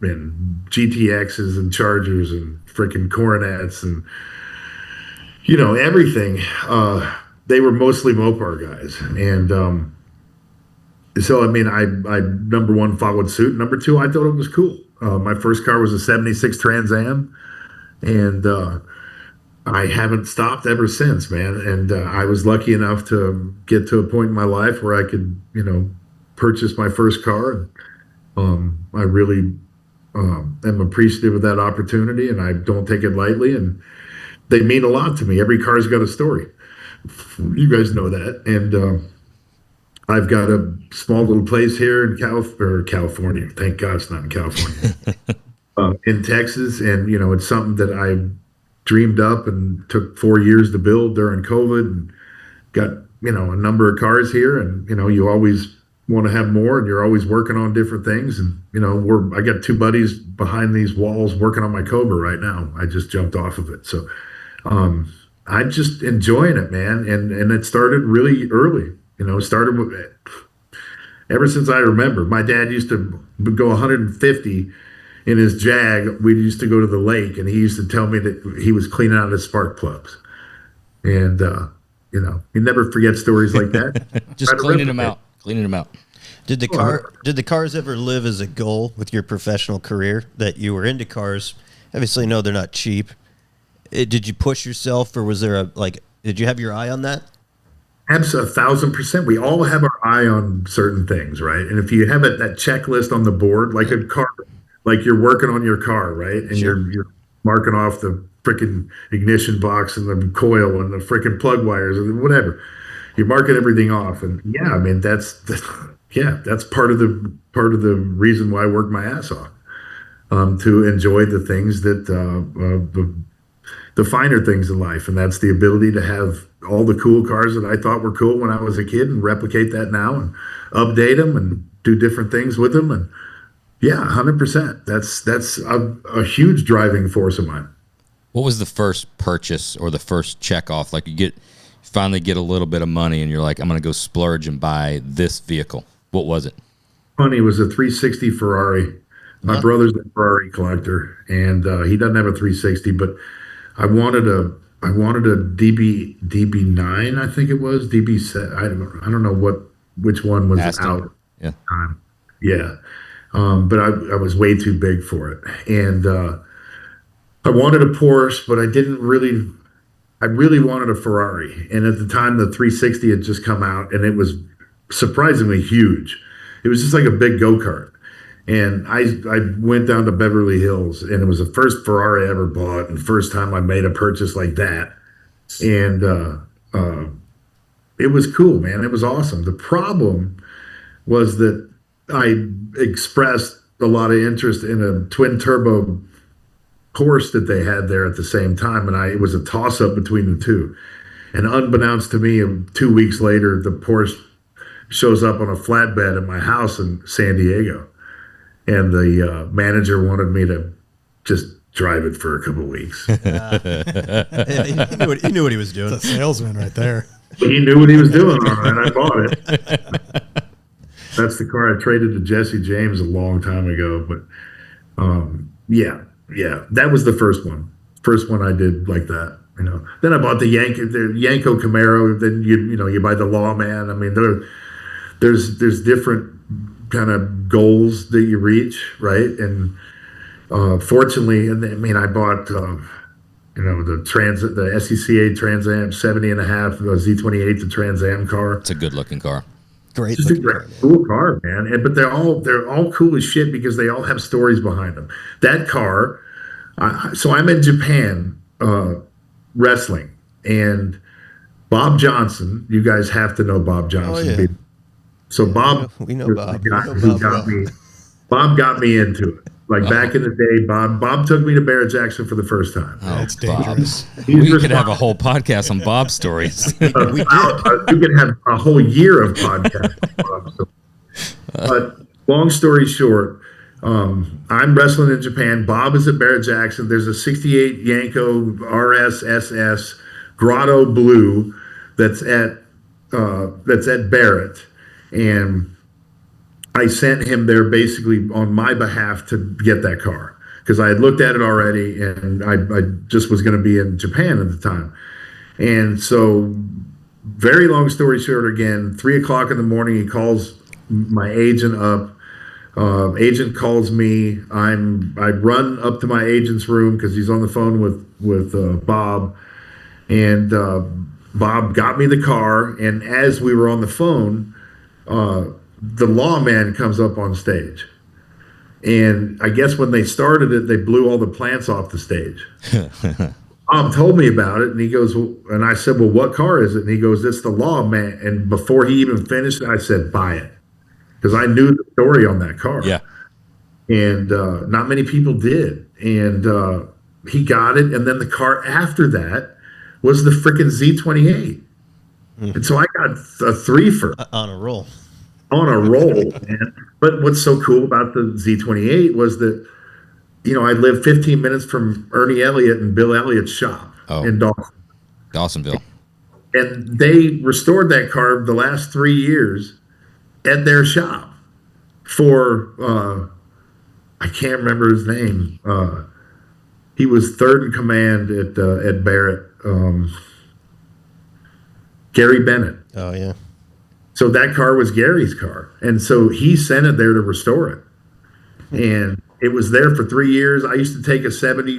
Speaker 4: in GTXs and Chargers and freaking Coronets and everything. They were mostly Mopar guys. And so, I number one, followed suit. Number two, I thought it was cool. My first car was a '76 Trans Am, and I haven't stopped ever since, man. And I was lucky enough to get to a point in my life where I could, purchase my first car. I really am appreciative of that opportunity, and I don't take it lightly. And they mean a lot to me. Every car's got a story. You guys know that. And I've got a small little place here in California. Thank God it's not in California. In Texas, and it's something that I dreamed up and took 4 years to build during COVID, and got a number of cars here, and you always want to have more, and you're always working on different things, and I got two buddies behind these walls working on my Cobra right now. I just jumped off of it, so I'm just enjoying it, man, and it started really early. Started with ever since I remember. My dad used to go 150 in his Jag. We used to go to the lake, and he used to tell me that he was cleaning out his spark plugs. And you never forget stories like that.
Speaker 1: Just cleaning them out.
Speaker 3: Did the cars ever live as a goal with your professional career, that you were into cars? Obviously, no, they're not cheap. Did you push yourself, or was there did you have your eye on that?
Speaker 4: Absolutely, 1,000%. We all have our eye on certain things, right? And if you have that checklist on the board, like a car, like you're working on your car, right? And
Speaker 3: sure.
Speaker 4: you're marking off the freaking ignition box and the coil and the freaking plug wires and whatever. You're marking everything off, and yeah, I mean that's part of the reason why I work my ass off, to enjoy the things that the finer things in life, and that's the ability to have all the cool cars that I thought were cool when I was a kid, and replicate that now, and update them, and do different things with them, and yeah, 100%. That's a huge driving force of mine.
Speaker 1: What was the first purchase or the first check off? Like you finally get a little bit of money, and you're like, I'm going to go splurge and buy this vehicle. What was it?
Speaker 4: Funny, it was a 360 Ferrari. My brother's a Ferrari collector, and he doesn't have a 360, but I wanted a DB9, I think it was DB7. I don't know which one was
Speaker 1: Aston.
Speaker 4: out.
Speaker 1: Yeah.
Speaker 4: Yeah. But I was way too big for it, and I wanted a Porsche, but I really wanted a Ferrari. And at the time, the 360 had just come out, and it was surprisingly huge. It was just like a big go-kart. And I went down to Beverly Hills, and it was the first Ferrari I ever bought, and first time I made a purchase like that. And it was cool, man. It was awesome. The problem was that I expressed a lot of interest in a twin turbo Porsche that they had there at the same time, and it was a toss-up between the two. And unbeknownst to me, 2 weeks later, the Porsche shows up on a flatbed at my house in San Diego, and the manager wanted me to just drive it for a couple of weeks.
Speaker 3: He knew what he was doing.
Speaker 2: It's a salesman right there.
Speaker 4: He knew what he was doing, and I bought it. That's the car I traded to Jesse James a long time ago. But yeah, that was the first one. First one I did like that. Then I bought the Yanko Camaro. Then you buy the Lawman. I mean, there's different kind of goals that you reach, right? And fortunately, I bought the SCCA Trans Am 70 and a half, the Z28, the Trans Am car.
Speaker 1: It's a good looking car.
Speaker 3: Great,
Speaker 4: just a great, cool car, man. But they're all cool as shit because they all have stories behind them. That car. So I'm in Japan wrestling, and Bob Johnson. You guys have to know Bob Johnson.
Speaker 3: Oh, yeah.
Speaker 4: So Bob,
Speaker 3: we know Bob.
Speaker 4: Bob got me into it. Like back in the day, Bob took me to Barrett Jackson for the first time.
Speaker 1: Oh,
Speaker 2: That's dangerous.
Speaker 1: We could have a whole podcast on Bob's stories.
Speaker 4: We could have a whole year of podcasts. But long story short, I'm wrestling in Japan. Bob is at Barrett Jackson. There's a 68 Yanko RSSS Grotto Blue that's at Barrett, and I sent him there basically on my behalf to get that car because I had looked at it already, and I just was going to be in Japan at the time. And so, very long story short, again, 3:00 in the morning, he calls my agent up. Agent calls me. I run up to my agent's room because he's on the phone with Bob, and Bob got me the car. And as we were on the phone, the lawman comes up on stage. And I guess when they started it, they blew all the plants off the stage. Bob told me about it, and he goes, well, and I said, well, what car is it? And he goes, it's the lawman. And before he even finished, I said, buy it. Because I knew the story on that car.
Speaker 1: Yeah.
Speaker 4: And not many people did. And he got it. And then the car after that was the freaking Z28. And so I got a threefer.
Speaker 3: On a roll.
Speaker 4: On a roll, man. But what's so cool about the Z28 was that, I lived 15 minutes from Ernie Elliott and Bill Elliott's shop in
Speaker 1: Dawsonville.
Speaker 4: And they restored that car the last 3 years at their shop for, I can't remember his name. He was third in command at Barrett. Gary Bennett.
Speaker 3: Oh, yeah.
Speaker 4: So that car was Gary's car. And so he sent it there to restore it. And it was there for 3 years. I used to take a 70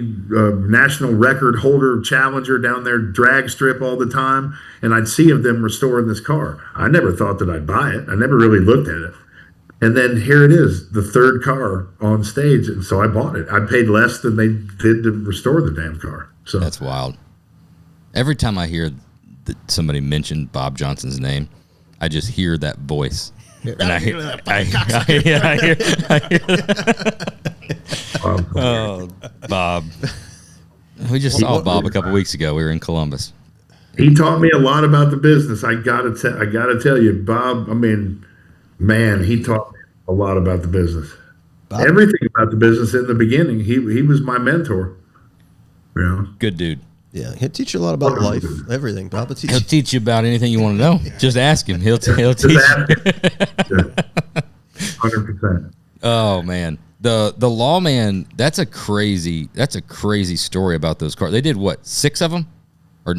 Speaker 4: national record holder Challenger down there, drag strip all the time. And I'd see them restoring this car. I never thought that I'd buy it. I never really looked at it. And then here it is, the third car on stage. And so I bought it. I paid less than they did to restore the damn car. So
Speaker 1: that's wild. Every time I hear that somebody mention Bob Johnson's name, I just hear that voice. And I hear oh, Bob. We just saw Bob a couple weeks ago. We were in Columbus.
Speaker 4: He taught me a lot about the business. I gotta tell you, Bob. I mean, man, he taught me a lot about the business. Bob. Everything about the business in the beginning. He was my mentor.
Speaker 1: Good dude.
Speaker 3: Yeah, he'll teach you a lot about life, everything. Bob will
Speaker 1: he'll teach you about anything you want to know. Just ask him. He'll teach you.
Speaker 4: 100%.
Speaker 1: Oh man, the lawman. That's a crazy story about those cars. They did what, 6 of them, or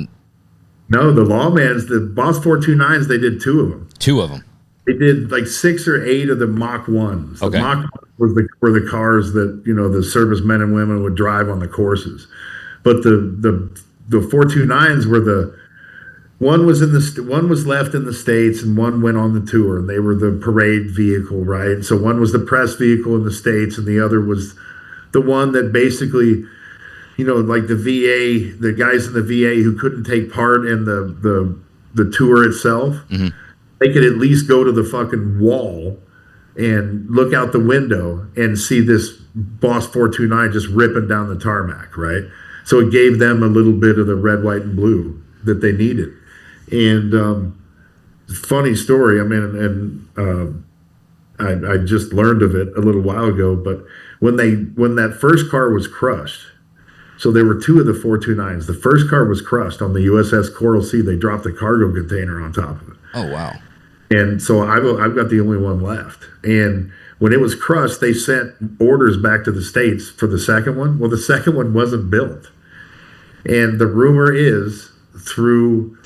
Speaker 4: no? The lawmans, the Boss 429s. They did 2 of them.
Speaker 1: 2 of them.
Speaker 4: They did like 6 or 8 of the Mach 1s.
Speaker 1: Okay.
Speaker 4: The Mach 1s were the cars that the servicemen and women would drive on the courses. But the 429s were one was left in the States and one went on the tour. They were the parade vehicle, right? So one was the press vehicle in the States and the other was the one that basically, like the VA, the guys in the VA who couldn't take part in the tour itself, they could at least go to the fucking wall and look out the window and see this Boss 429 just ripping down the tarmac, right? So it gave them a little bit of the red, white, and blue that they needed. And funny story. I mean, I just learned of it a little while ago. But when that first car was crushed, so there were 2 of the 429s. The first car was crushed on the USS Coral Sea. They dropped a cargo container on top of it.
Speaker 1: Oh wow!
Speaker 4: And so I've got the only one left. And when it was crushed, they sent orders back to the States for the second one. Well, the second one wasn't built. And the rumor is, through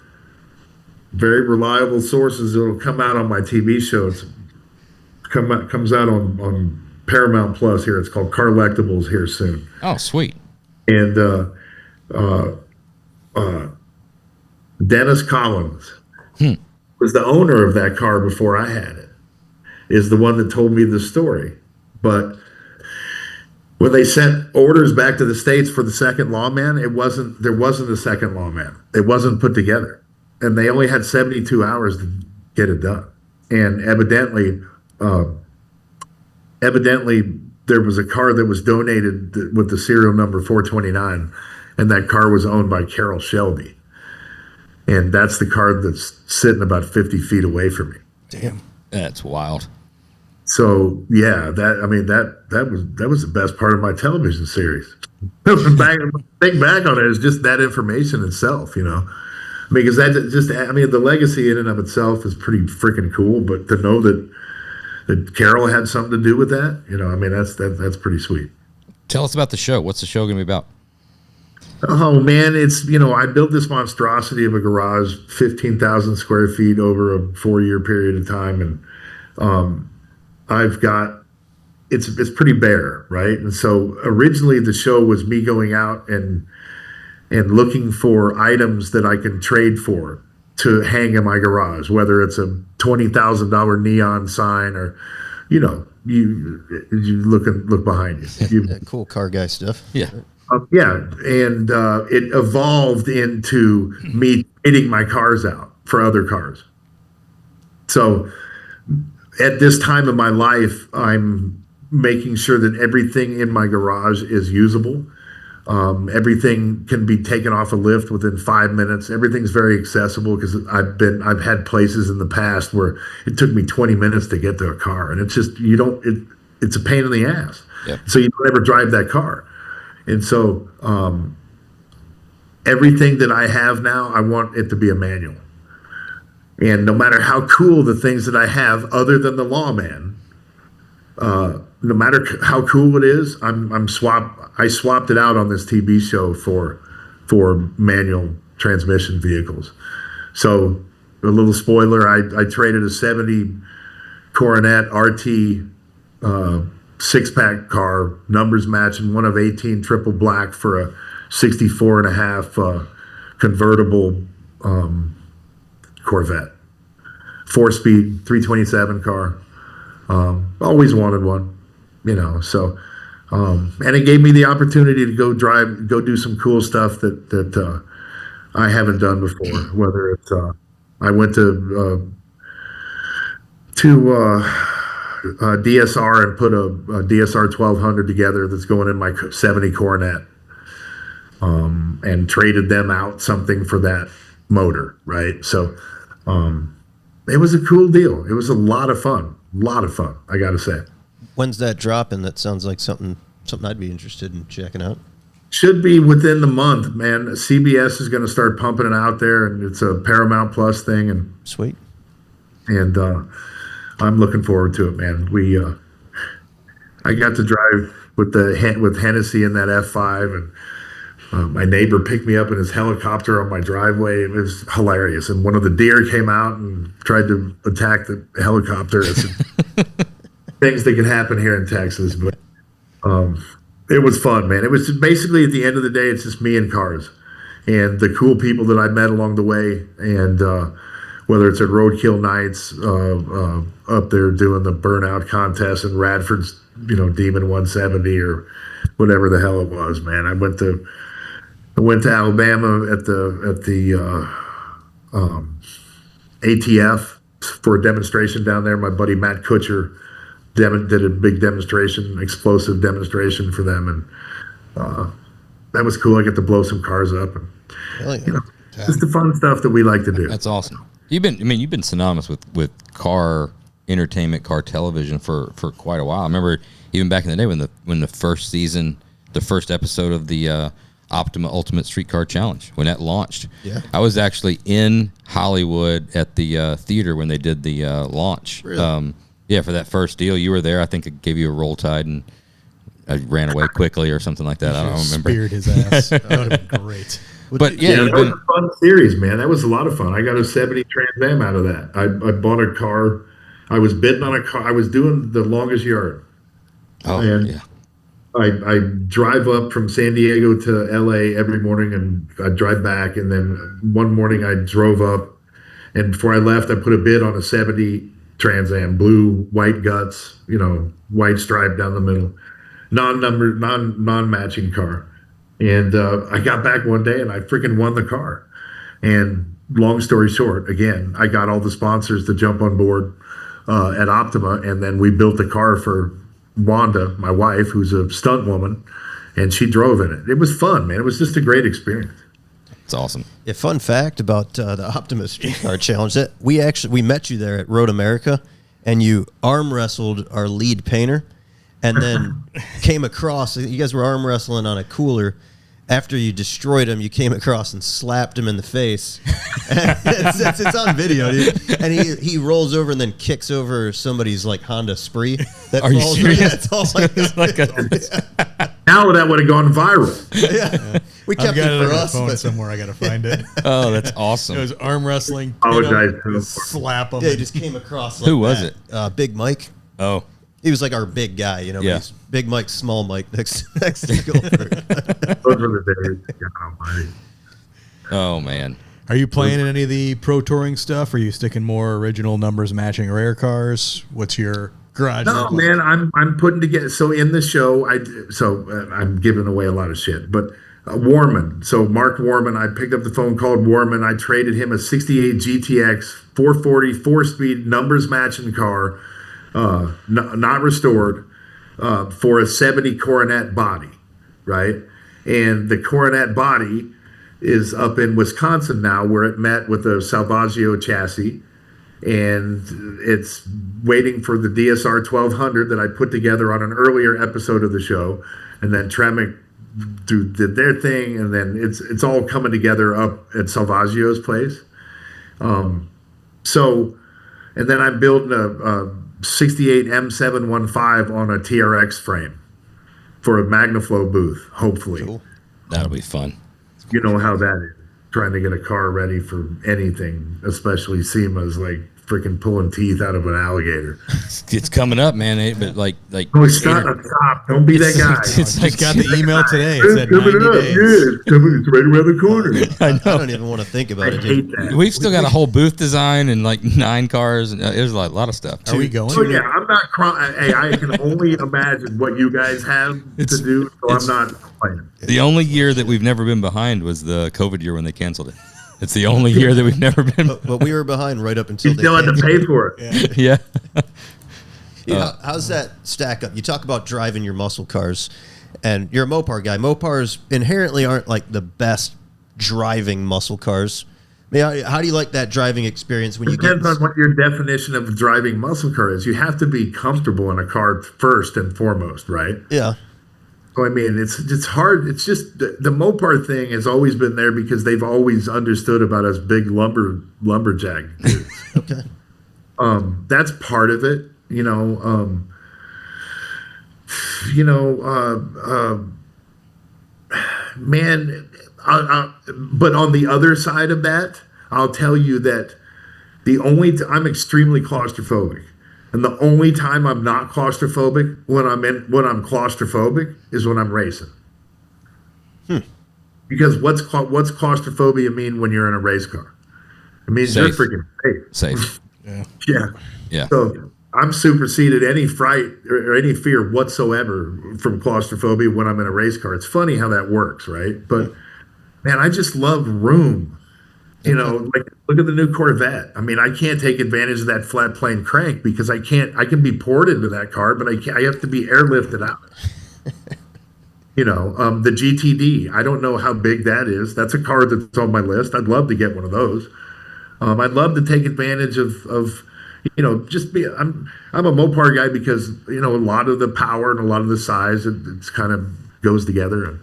Speaker 4: very reliable sources, it'll come out on my TV show. Comes out on Paramount Plus here. It's called Carlectables here soon.
Speaker 1: Oh, sweet.
Speaker 4: And Dennis Collins was the owner of that car before I had it. Is the one that told me the story. But when they sent orders back to the States for the second lawman, there wasn't a second lawman. It wasn't put together. And they only had 72 hours to get it done. And evidently there was a car that was donated with the serial number 429, and that car was owned by Carroll Shelby. And that's the car that's sitting about 50 feet away from me.
Speaker 1: Damn. That's wild.
Speaker 4: So yeah, that was the best part of my television series. Think back on it, it's just that information itself, because the legacy in and of itself is pretty freaking cool. But to know that Carol had something to do with that, that's pretty sweet.
Speaker 1: Tell us about the show. What's the show going to be about?
Speaker 4: Oh man, it's I built this monstrosity of a garage, 15,000 square feet over a 4-year period of time, and I've got it's pretty bare, right? And so originally the show was me going out and looking for items that I can trade for to hang in my garage, whether it's a $20,000 neon sign or, you know, you look behind you.
Speaker 3: Cool car guy stuff.
Speaker 1: Yeah.
Speaker 4: Yeah, and it evolved into me trading my cars out for other cars. So at this time in my life, I'm making sure that everything in my garage is usable. Everything can be taken off a lift within 5 minutes. Everything's very accessible because I've had places in the past where it took me 20 minutes to get to a car, and it's just it's a pain in the ass.
Speaker 1: Yep.
Speaker 4: So you don't ever drive that car. And so everything that I have now, I want it to be a manual. And no matter how cool the things that I have, other than the Lawman, no matter how cool it is, I swapped it out on this TV show for manual transmission vehicles. So a little spoiler, I traded a 70 Coronet RT 6-pack car, numbers matching, one of 18 triple black for a 64 and a half convertible Corvette, 4-speed 327 car. Always wanted one, you know. So, and it gave me the opportunity to go do some cool stuff that I haven't done before. Whether it's I went to DSR and put a DSR 1200 together that's going in my 70 Coronet, and traded them out something for that motor, right? So it was a cool deal. It was a lot of fun, I gotta say.
Speaker 3: When's that dropping? That sounds like something I'd be interested in checking out.
Speaker 4: Should be within the month, man. CBS is going to start pumping it out there, and it's a Paramount Plus thing, and
Speaker 3: sweet.
Speaker 4: And I'm looking forward to it, man. I got to drive with Hennessy in that F5, and my neighbor picked me up in his helicopter on my driveway. It was hilarious. And one of the deer came out and tried to attack the helicopter. It's things that can happen here in Texas, but it was fun, man. It was basically, at the end of the day, it's just me and cars and the cool people that I met along the way, and whether it's at Roadkill Nights, up there doing the burnout contest in Radford's, Demon 170 or whatever the hell it was, man. I went to Alabama at the ATF for a demonstration down there. My buddy Matt Kutcher did a big demonstration, explosive demonstration for them, and that was cool. I got to blow some cars up, and just the fun stuff that we like to do.
Speaker 1: That's awesome. You've been synonymous with car entertainment, car television for quite a while. I remember even back in the day when the first season, the first episode of the Optima Ultimate Streetcar Challenge, when that launched.
Speaker 3: Yeah.
Speaker 1: I was actually in Hollywood at the theater when they did the launch.
Speaker 3: Really?
Speaker 1: Yeah, for that first deal. You were there. I think it gave you a roll tide, and I ran away quickly or something like that. I don't remember.
Speaker 2: Speared his ass. That would have been great.
Speaker 1: But yeah,
Speaker 4: that was a fun series, man. That was a lot of fun. I got a 70 Trans Am out of that. I bought a car. I was bidding on a car. I was doing the longest yard.
Speaker 1: Oh,
Speaker 4: and
Speaker 1: yeah.
Speaker 4: I drive up from San Diego to LA every morning, and I drive back. And then one morning I drove up, and before I left, I put a bid on a 70 Trans Am, blue, white guts, white stripe down the middle, non-numbered, non-matching car. And I got back one day and I freaking won the car. And long story short, again, I got all the sponsors to jump on board at Optima, and then we built the car for Wanda, my wife, who's a stunt woman, and she drove in it. It was fun, man. It was just a great experience.
Speaker 1: It's awesome.
Speaker 3: A fun fact about the Optima Streetcar Challenge, that we met you there at Road America, and you arm wrestled our lead painter, and then came across. You guys were arm wrestling on a cooler. After you destroyed him, you came across and slapped him in the face. It's on video, dude. And he rolls over and then kicks over somebody's Honda Spree. That
Speaker 1: Are you
Speaker 3: falls
Speaker 1: serious?
Speaker 3: Yeah, it's all
Speaker 4: Now that would have gone viral.
Speaker 3: Yeah. We kept
Speaker 2: I've got
Speaker 3: it
Speaker 2: it
Speaker 3: for
Speaker 2: on my
Speaker 3: us.
Speaker 2: phone
Speaker 3: But
Speaker 2: somewhere. I got to find it.
Speaker 1: Oh, that's awesome.
Speaker 2: It was arm wrestling.
Speaker 4: Apologize to him.
Speaker 2: Slap him.
Speaker 3: yeah, he just came across.
Speaker 1: Who was it?
Speaker 3: Big Mike.
Speaker 1: Oh,
Speaker 3: He was like our big guy, you know.
Speaker 1: Yeah.
Speaker 3: He's Big Mike, Small Mike next to Goldberg.
Speaker 4: Those were the days. God almighty.
Speaker 1: Oh man.
Speaker 2: Are you playing in any of the pro touring stuff? Or are you sticking more original numbers matching rare cars? What's your garage?
Speaker 4: No, man, I'm putting together. So in the show, I'm giving away a lot of shit, but Warman. So Mark Warman, I picked up the phone, called Warman. I traded him a 68 GTX 440 4-speed numbers matching car, not restored, for a 70 Coronet body, right? And the Coronet body is up in Wisconsin now, where it met with a Salvaggio chassis, and it's waiting for the DSR 1200 that I put together on an earlier episode of the show, and then Tremec did their thing, and then it's all coming together up at Salvaggio's place. So, and then I'm building a 68 M715 on a TRX frame for a MagnaFlow booth, hopefully.
Speaker 3: Cool.
Speaker 1: That'll be fun.
Speaker 4: You know how that is, trying to get a car ready for anything, especially SEMA's like freaking pulling teeth out of an alligator.
Speaker 1: It's coming up, man. But like.
Speaker 4: Oh, stop! Don't be that guy.
Speaker 1: It's like,
Speaker 2: Just got the email today. It said
Speaker 4: It's coming
Speaker 2: 90
Speaker 4: up.
Speaker 2: days.
Speaker 4: Yeah, it's right around the corner.
Speaker 3: I don't even want to think about
Speaker 4: I
Speaker 3: it.
Speaker 4: hate
Speaker 3: Dude.
Speaker 4: that.
Speaker 1: We've still got a whole booth design and like 9 cars, and there's a lot of stuff.
Speaker 2: Are we going?
Speaker 4: Oh yeah, I'm not crying. Hey, I can only imagine what you guys have to do, so I'm not playing.
Speaker 1: The only year that we've never been behind was the COVID year when they canceled it. It's the only year that we've never been.
Speaker 3: But we were behind right up until
Speaker 4: You still had to pay for it.
Speaker 1: Yeah.
Speaker 3: How's that stack up? You talk about driving your muscle cars, and you're a Mopar guy. Mopars inherently aren't like the best driving muscle cars. I mean, how do you like that driving experience when you get?
Speaker 4: Depends on what your definition of a driving muscle car is. You have to be comfortable in a car first and foremost, right?
Speaker 3: Yeah.
Speaker 4: So, I mean, it's hard. It's just the Mopar thing has always been there because they've always understood about us big lumberjack dudes.
Speaker 3: Okay.
Speaker 4: That's part of it, you know. Man, but on the other side of that, I'll tell you that I'm extremely claustrophobic. And the only time I'm not claustrophobic when I'm claustrophobic is when I'm racing. Because what's claustrophobia mean when you're in a race car? It means you're freaking safe.
Speaker 1: Yeah.
Speaker 4: So I'm superseded any fright or any fear whatsoever from claustrophobia when I'm in a race car. It's funny how that works, right? But man, I just love room. You know, like look at the new Corvette. I mean, I can't take advantage of that flat plane crank because I can be poured into that car, but I have to be airlifted out. You know, the GTD. I don't know how big that is. That's a car that's on my list. I'd love to get one of those. I'd love to take advantage of you know, just be. I'm a Mopar guy because you know a lot of the power and a lot of the size it's kind of goes together.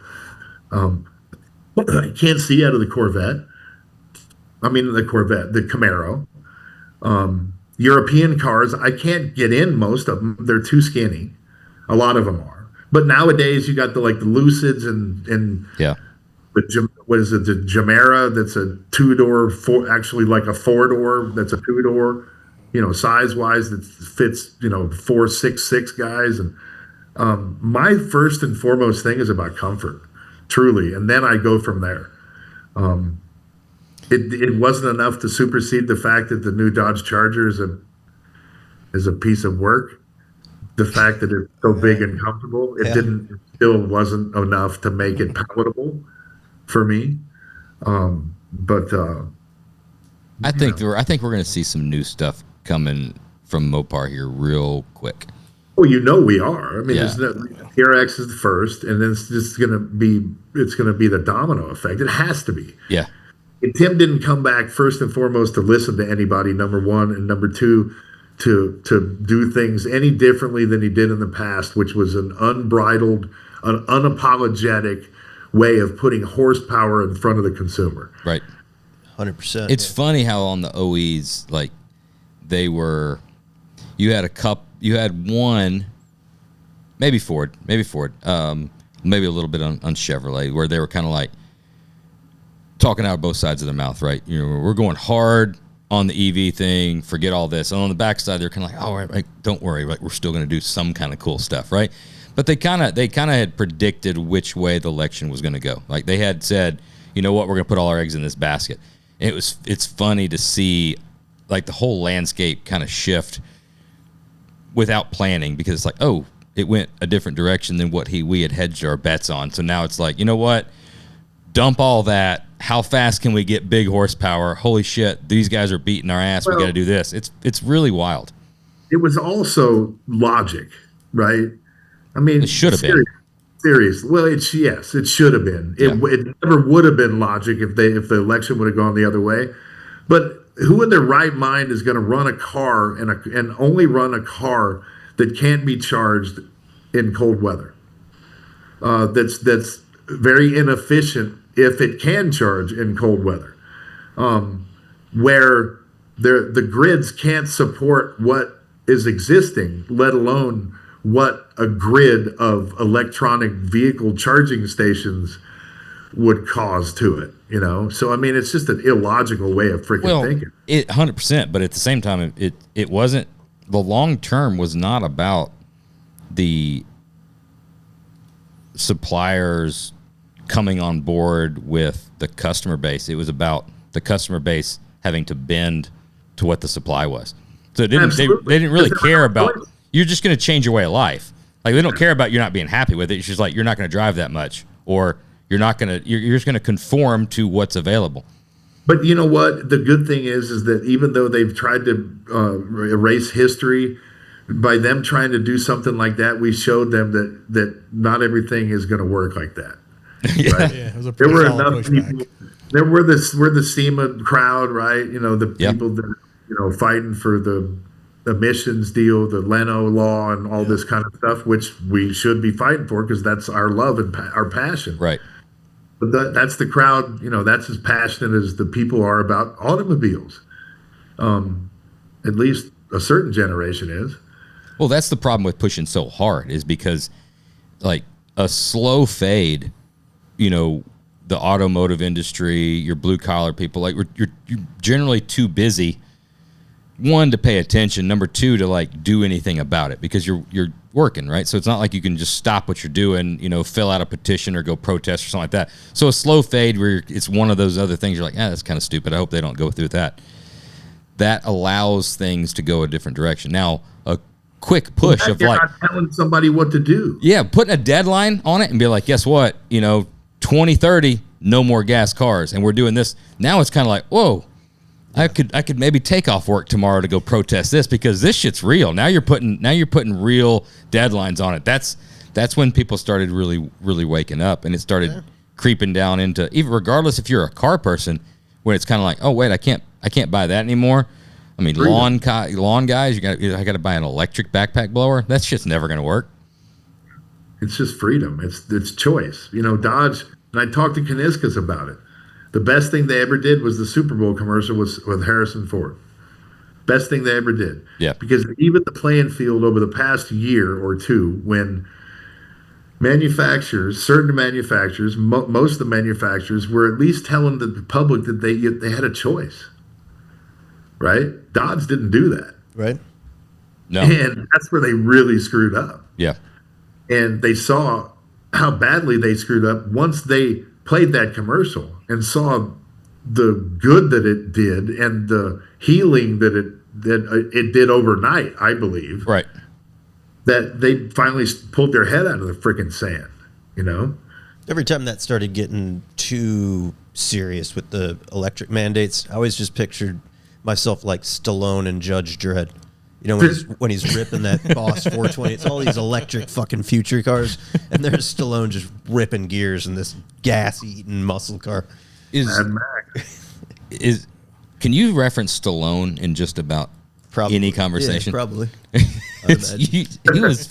Speaker 4: I can't see out of the Corvette. I mean, the Camaro. European cars, I can't get in most of them. They're too skinny. A lot of them are. But nowadays, you got the Lucids and
Speaker 1: Yeah.
Speaker 4: What is it? The Gemera that's a 2-door, actually like a 4-door that's a 2-door, you know, size-wise that fits, you know, 4, 6, 6 guys. And my first and foremost thing is about comfort, truly. And then I go from there. It wasn't enough to supersede the fact that the new Dodge Charger is a piece of work. The fact that it's so big and comfortable, it still wasn't enough to make it palatable for me. But
Speaker 1: I think we're going to see some new stuff coming from Mopar here real quick.
Speaker 4: Well, you know we are. I mean, TRX is the first, and then it's just going to be the domino effect. It has to be.
Speaker 1: Yeah.
Speaker 4: And Tim didn't come back first and foremost to listen to anybody, number one, and number two, to do things any differently than he did in the past, which was an unbridled, an unapologetic way of putting horsepower in front of the consumer.
Speaker 1: Right.
Speaker 3: 100%.
Speaker 1: It's funny how on the OEs, like you had one, maybe Ford, maybe a little bit on Chevrolet, where they were kind of like talking out both sides of their mouth, right? You know, we're going hard on the EV thing, forget all this. And on the backside, they're kind of like, oh, like, don't worry, like, we're still going to do some kind of cool stuff, right? But they kind of had predicted which way the election was going to go. Like, they had said, you know what, we're going to put all our eggs in this basket. And it's funny to see, like, the whole landscape kind of shift without planning, because it's like, oh, it went a different direction than what we had hedged our bets on. So now it's like, you know what? Dump all that. How fast can we get big horsepower? Holy shit, these guys are beating our ass. We got to do this. It's really wild.
Speaker 4: It was also logic, right? I mean,
Speaker 1: it should have been.
Speaker 4: Serious. Well, it should have been. Yeah. It never would have been logic if the election would have gone the other way. But who in their right mind is going to run a car and only run a car that can't be charged in cold weather? That's very inefficient if it can charge in cold weather, where the grids can't support what is existing, let alone what a grid of electronic vehicle charging stations would cause to it, you know? So, I mean, it's just an illogical way of freaking thinking.
Speaker 1: 100%, but at the same time, it wasn't, the long term was not about the suppliers coming on board with the customer base. It was about the customer base having to bend to what the supply was. So they didn't really care about, you're just going to change your way of life. Like, they don't care about you not being happy with it. It's just like, you're not going to drive that much, or you're just going to conform to what's available.
Speaker 4: But you know what? The good thing is that even though they've tried to erase history, by them trying to do something like that, we showed them that not everything is going to work like that.
Speaker 1: Yeah.
Speaker 4: Right?
Speaker 2: Yeah, it was a
Speaker 4: there were
Speaker 2: solid
Speaker 4: enough
Speaker 2: pushback.
Speaker 4: people. There were the SEMA crowd, right? You know, the people that fighting for the emissions deal, the Leno law, and all this kind of stuff, which we should be fighting for because that's our love and our passion.
Speaker 1: Right.
Speaker 4: But that's the crowd. That's as passionate as the people are about automobiles. At least a certain generation is.
Speaker 1: Well, that's the problem with pushing so hard, is because, like, a slow fade, the automotive industry, your blue collar people, like, you're generally too busy, one, to pay attention, number two, to like do anything about it, because you're working, right? So it's not like you can just stop what you're doing, fill out a petition or go protest or something like that. So a slow fade where it's one of those other things you're like, that's kind of stupid. I hope they don't go through that. That allows things to go a different direction. Now, a quick push of like,
Speaker 4: not telling somebody what to do.
Speaker 1: Yeah, putting a deadline on it and be like, guess what? 2030, no more gas cars, and we're doing this. Now it's kind of like, whoa, I could maybe take off work tomorrow to go protest this, because this shit's real. Now you're putting real deadlines on it. That's when people started really, really waking up, and it started creeping down into, even regardless if you're a car person, when it's kind of like, oh wait, I can't buy that anymore. I mean, lawn guys, I got to buy an electric backpack blower. That shit's never going to work.
Speaker 4: It's just freedom. It's choice. Dodge, and I talked to Kaniskas about it. The best thing they ever did was the Super Bowl commercial with Harrison Ford. Best thing they ever did.
Speaker 1: Yeah.
Speaker 4: Because even the playing field over the past year or two, when certain manufacturers, most of the manufacturers were at least telling the public that they had a choice. Right? Dodge didn't do that.
Speaker 3: Right.
Speaker 1: No.
Speaker 4: And that's where they really screwed up.
Speaker 1: Yeah.
Speaker 4: And they saw how badly they screwed up once they played that commercial and saw the good that it did and the healing that it did overnight, I believe.
Speaker 1: Right.
Speaker 4: That they finally pulled their head out of the freaking sand,
Speaker 3: Every time that started getting too serious with the electric mandates, I always just pictured myself like Stallone and Judge Dredd. When he's ripping that Boss 420, it's all these electric fucking future cars, and there's Stallone just ripping gears in this gas-eating muscle car.
Speaker 4: Mad Max.
Speaker 1: Can you reference Stallone in just about any conversation?
Speaker 3: Yeah, probably.
Speaker 1: He was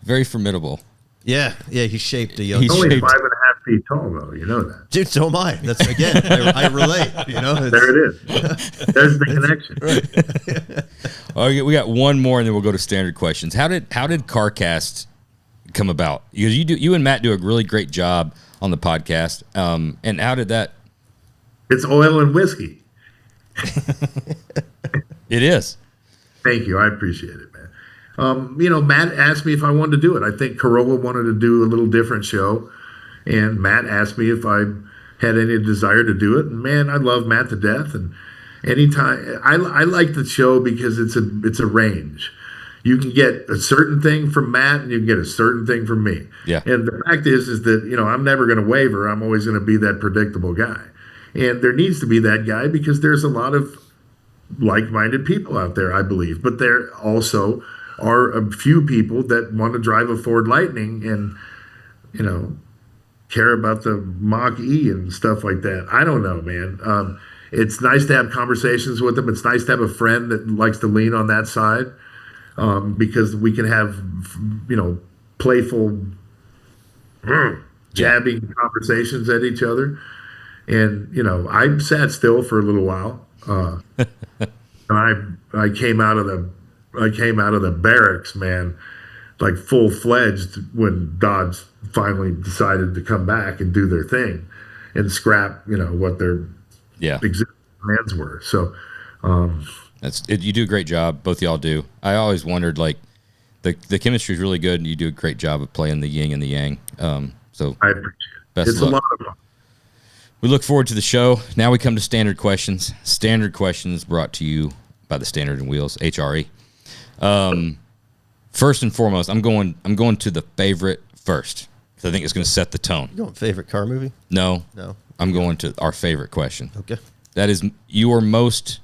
Speaker 1: very formidable.
Speaker 3: Yeah, he shaped a young.
Speaker 4: He's only 5.5 feet tall, though. You know that,
Speaker 3: dude. So am I. That's again. I relate.
Speaker 4: There it is. There's the connection.
Speaker 3: Right.
Speaker 1: All right, we got one more, and then we'll go to standard questions. How did CarCast come about? Because you and Matt do a really great job on the podcast. And how did that?
Speaker 4: It's oil and whiskey.
Speaker 1: It is.
Speaker 4: Thank you. I appreciate it, man. Matt asked me if I wanted to do it. I think Corolla wanted to do a little different show, and Matt asked me if I had any desire to do it. And man, I love Matt to death. And anytime I like the show because it's a range. You can get a certain thing from Matt, and you can get a certain thing from me.
Speaker 1: Yeah.
Speaker 4: And the fact is that I'm never going to waver. I'm always going to be that predictable guy, and there needs to be that guy because there's a lot of like-minded people out there, I believe. But there also are a few people that want to drive a Ford Lightning and care about the Mach E and stuff like that. I don't know, man. It's nice to have conversations with them. It's nice to have a friend that likes to lean on that side. Because we can have, playful, jabbing conversations at each other. And, I sat still for a little while. And I came out of the barracks, man, like full-fledged when Dodge finally decided to come back and do their thing and scrap, what their existing plans were. So,
Speaker 1: you do a great job. Both of y'all do. I always wondered, like, the chemistry is really good, and you do a great job of playing the yin and the yang. So
Speaker 4: I appreciate it. It's a lot of fun.
Speaker 1: We look forward to the show. Now we come to standard questions. Standard questions brought to you by the Standard and Wheels HRE. First and foremost, I'm going to the favorite first because I think it's going to set the tone.
Speaker 3: You going favorite car movie?
Speaker 1: No.
Speaker 3: No.
Speaker 1: I'm going to our favorite question.
Speaker 3: Okay.
Speaker 1: That is your most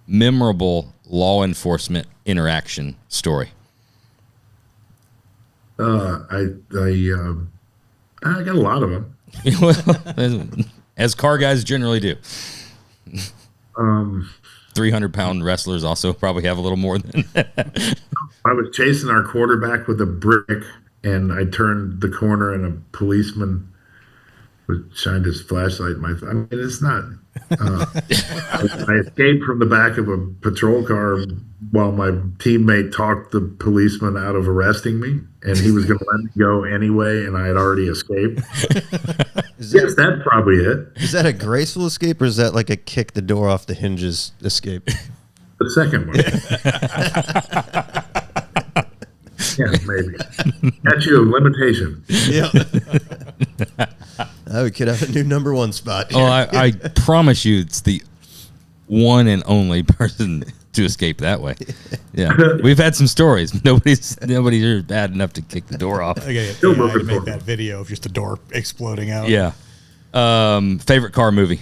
Speaker 1: memorable law enforcement interaction story.
Speaker 4: I got a lot of them.
Speaker 1: As car guys generally do. 300-pound wrestlers also probably have a little more than that.
Speaker 4: I was chasing our quarterback with a brick, and I turned the corner, and a policeman shined his flashlight in my face. I mean, it's not. I escaped from the back of a patrol car while my teammate talked the policeman out of arresting me, and he was going to let me go anyway, and I had already escaped. Yes, that's probably it.
Speaker 3: Is that a graceful escape, or is that like a kick the door off the hinges escape?
Speaker 4: The second one. Yeah, maybe. That's your limitation.
Speaker 3: Yeah. We could have a new number one spot here.
Speaker 1: Oh, I promise you it's the one and only person to escape that way. Yeah. We've had some stories. Nobody's here bad enough to kick the door off.
Speaker 2: I had to make that video of just the door exploding out.
Speaker 1: Yeah. Favorite car movie?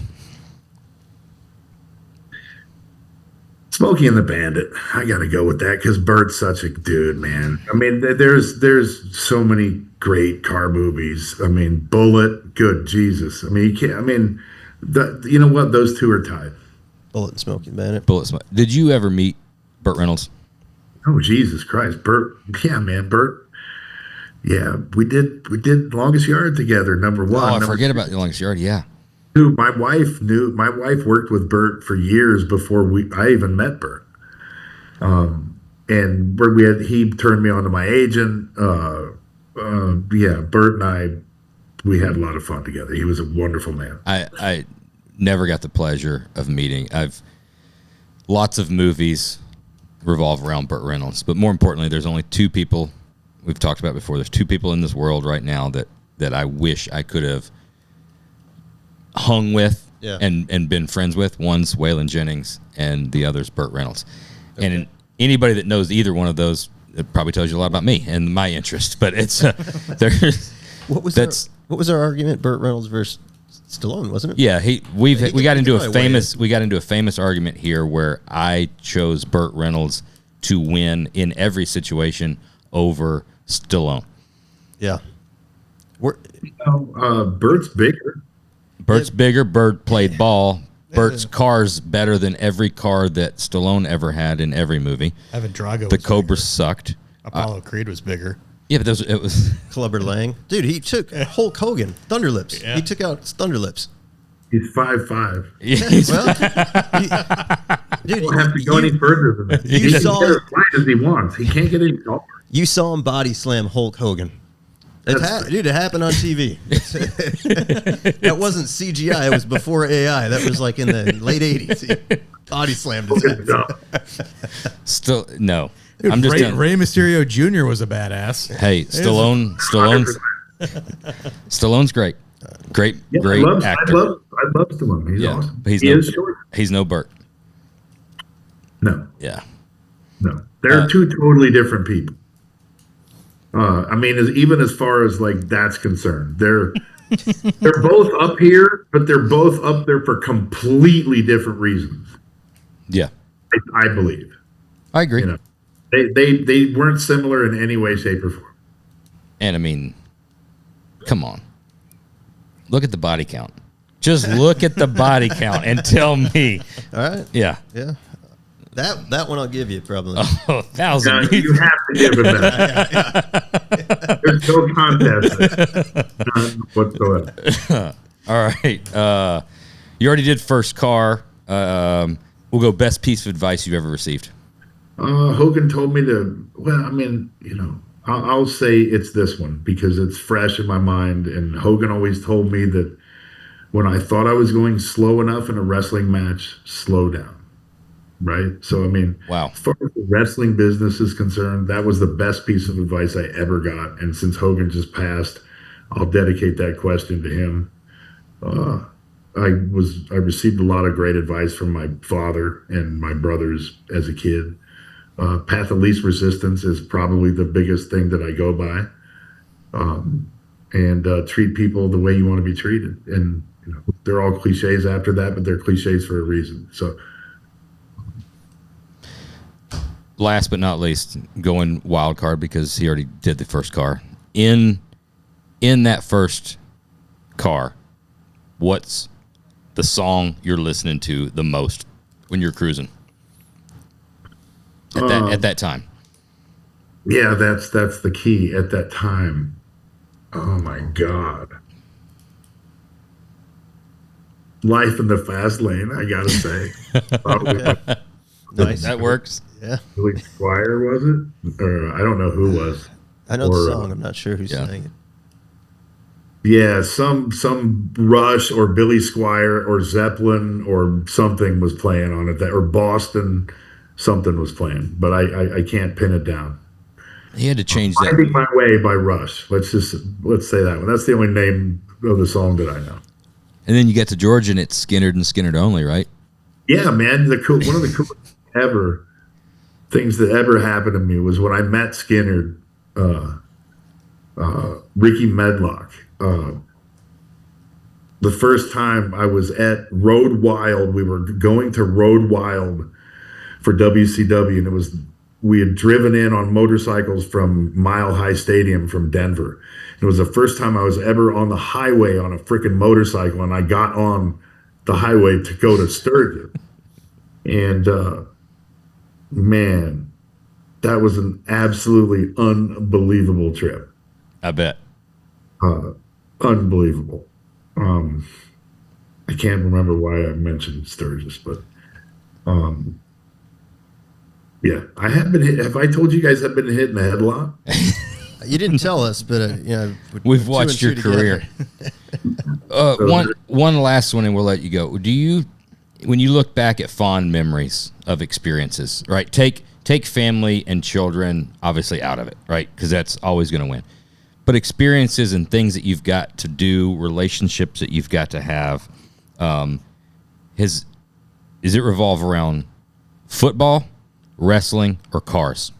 Speaker 4: Smokey and the Bandit. I got to go with that because Bert's such a dude, man. I mean, there's so many great car movies. I mean, Bullet, good Jesus. I mean, you can't. I mean, you know what? Those two are tied.
Speaker 3: Bullet and Smokey and the Bandit.
Speaker 1: Did you ever meet Burt Reynolds?
Speaker 4: Oh, Jesus Christ, Burt. Yeah, man, Burt. Yeah, we did Longest Yard together. Number one.
Speaker 1: Oh, I forget about the Longest Yard. Yeah.
Speaker 4: Dude, my wife worked with Burt for years before I even met Burt. And he turned me on to my agent. Burt and we had a lot of fun together. He was a wonderful man.
Speaker 1: I never got the pleasure of meeting. Lots of movies revolve around Burt Reynolds, but more importantly, there's only two people we've talked about before. There's two people in this world right now that I wish I could have hung with and been friends with. One's Waylon Jennings and the other's Burt Reynolds. Okay. And anybody that knows either one of those, it probably tells you a lot about me and my interest. But it's there's
Speaker 3: what was our argument? Burt Reynolds versus Stallone, wasn't it?
Speaker 1: Yeah, we got into a famous argument here where I chose Burt Reynolds to win in every situation over Stallone.
Speaker 3: Yeah.
Speaker 4: Bert's bigger.
Speaker 1: Bert's bigger. Burt played ball. Bert's car's better than every car that Stallone ever had in every movie.
Speaker 2: Evan Drago.
Speaker 1: The Cobra sucked.
Speaker 2: Apollo Creed was bigger.
Speaker 1: Yeah, but it was
Speaker 3: Clubber Lang. Dude, he took Hulk Hogan, Thunderlips. Yeah. He took out Thunderlips.
Speaker 4: He's 5'5".
Speaker 3: Dude,
Speaker 4: he won't have to go any further than that. He can get as wide as he wants. He can't get any taller.
Speaker 3: You saw him body slam Hulk Hogan. It happened on TV. That wasn't CGI. It was before AI. That was like in the late 80s. Body slammed his head.
Speaker 1: Still, no.
Speaker 2: Dude,
Speaker 1: I'm just
Speaker 2: Rey Mysterio Jr. was a badass.
Speaker 1: Hey, Stallone's great. Great actor.
Speaker 4: I love Stallone. He's awesome.
Speaker 1: He's
Speaker 4: short.
Speaker 1: He's no Burt.
Speaker 4: No.
Speaker 1: Yeah.
Speaker 4: No. They're two totally different people. I mean, even as far as like that's concerned, they're both up here, but they're both up there for completely different reasons.
Speaker 1: Yeah.
Speaker 4: I believe.
Speaker 1: I agree.
Speaker 4: You know, they weren't similar in any way, shape, or form.
Speaker 1: And I mean, come on. Look at the body count. Just look at the body count and tell me.
Speaker 3: All right.
Speaker 1: Yeah.
Speaker 3: Yeah. That one I'll give you probably.
Speaker 1: Oh, 1,000.
Speaker 4: Now, you have to give it that. There's no contest. None whatsoever.
Speaker 1: All right. You already did first car. We'll go best piece of advice you've ever received.
Speaker 4: Hogan told me to, well, I mean, you know, I'll say it's this one because it's fresh in my mind. And Hogan always told me that when I thought I was going slow enough in a wrestling match, slow down. Right. So, I mean,
Speaker 1: wow.
Speaker 4: As far as the wrestling business is concerned, that was the best piece of advice I ever got. And since Hogan just passed, I'll dedicate that question to him. I received a lot of great advice from my father and my brothers as a kid. Path of least resistance is probably the biggest thing that I go by. And treat people the way you want to be treated. And you know, they're all cliches after that, but they're cliches for a reason. So.
Speaker 1: Last but not least, going wild card because he already did the first car. In that first car, what's the song you're listening to the most when you're cruising at that time?
Speaker 4: Yeah, that's the key at that time. Oh my God. Life in the Fast Lane, I gotta say.
Speaker 1: Nice. That works.
Speaker 3: Yeah.
Speaker 4: Billy Squire, was it? Or I don't know who was.
Speaker 3: I know the song. I'm not sure who sang it.
Speaker 4: Yeah, some Rush or Billy Squire or Zeppelin or something was playing on it. Or Boston, something was playing. But I can't pin it down.
Speaker 1: He had to change that.
Speaker 4: Finding My Way by Rush. Let's say that one. That's the only name of the song that I know.
Speaker 1: And then you get to Georgia and it's Skinnered and Skinnered only, right?
Speaker 4: Yeah, man. One of the coolest things that ever happened to me was when I met Skinner, Ricky Medlock. The first time I was at Road Wild, we were going to Road Wild for WCW, and we had driven in on motorcycles from Mile High Stadium from Denver. It was the first time I was ever on the highway on a freaking motorcycle, and I got on the highway to go to Sturgis. And man, that was an absolutely unbelievable trip.
Speaker 1: I bet.
Speaker 4: Unbelievable. I can't remember why I mentioned Sturgis, but yeah, I have been hit. Have I told you guys I've been hit in the head a lot?
Speaker 3: You didn't tell us, but
Speaker 1: we've watched your career. One last one, and we'll let you go. When you look back at fond memories of experiences, right? Take family and children obviously out of it, right? Because that's always going to win. But experiences and things that you've got to do, relationships that you've got to have, does it revolve around football, wrestling, or cars?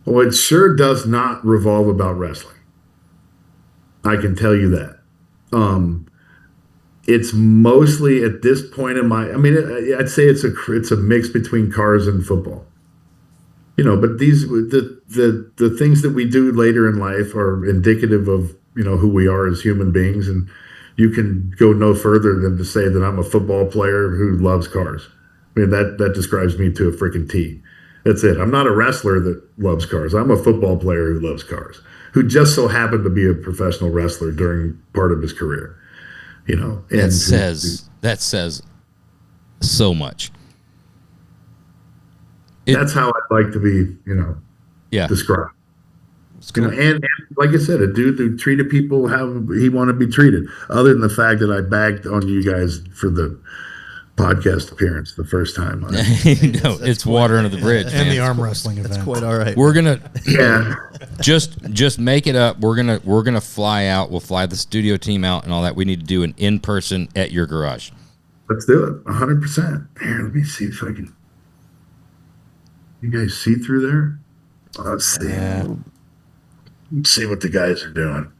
Speaker 4: Well, it sure does not revolve about wrestling. I can tell you that. It's mostly at this point in I'd say it's a mix between cars and football. You know, but the things that we do later in life are indicative of, you know, who we are as human beings. And you can go no further than to say that I'm a football player who loves cars. I mean, that describes me to a freaking T. That's it. I'm not a wrestler that loves cars. I'm a football player who loves cars, who just so happened to be a professional wrestler during part of his career. You know,
Speaker 1: that says so much.
Speaker 4: That's how I'd like to be, you know, described. Cool. You know, and like I said, a dude who treated people how he wanted to be treated. Other than the fact that I bagged on you guys for the podcast appearance the first time.
Speaker 1: No, it's water under the bridge,
Speaker 2: and
Speaker 1: man.
Speaker 2: the arm wrestling event.
Speaker 3: That's quite all right.
Speaker 1: We're gonna
Speaker 4: Yeah.
Speaker 1: just make it up. We're gonna fly out. We'll fly the studio team out and all that. We need to do an in person at your garage.
Speaker 4: Let's do it. 100%. Here, let me see if I can. You guys see through there? Let's see. Let's see what the guys are doing.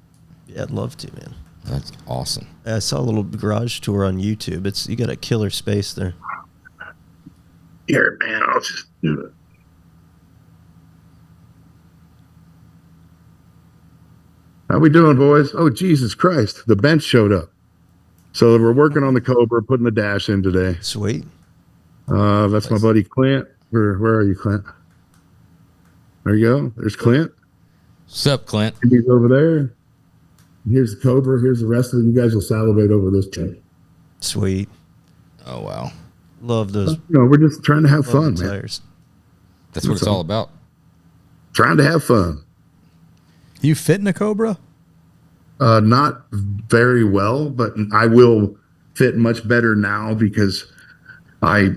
Speaker 3: Yeah, I'd love to, man.
Speaker 1: That's awesome.
Speaker 3: I saw a little garage tour on YouTube. You got a killer space there.
Speaker 4: Here, man, I'll just do it. How we doing, boys? Oh, Jesus Christ. The bench showed up. So we're working on the Cobra, putting the dash in today.
Speaker 3: Sweet.
Speaker 4: That's my buddy Clint. Where are you, Clint? There you go. There's Clint.
Speaker 1: What's up, Clint?
Speaker 4: He's over there. Here's the Cobra. Here's the rest of it. You guys will salivate over this check.
Speaker 3: Sweet.
Speaker 1: Oh, wow.
Speaker 3: Love those.
Speaker 4: No, we're just trying to have fun, man.
Speaker 3: Tires.
Speaker 1: That's what it's all about.
Speaker 4: Trying to have fun.
Speaker 2: You fit in a Cobra?
Speaker 4: Not very well, but I will fit much better now because I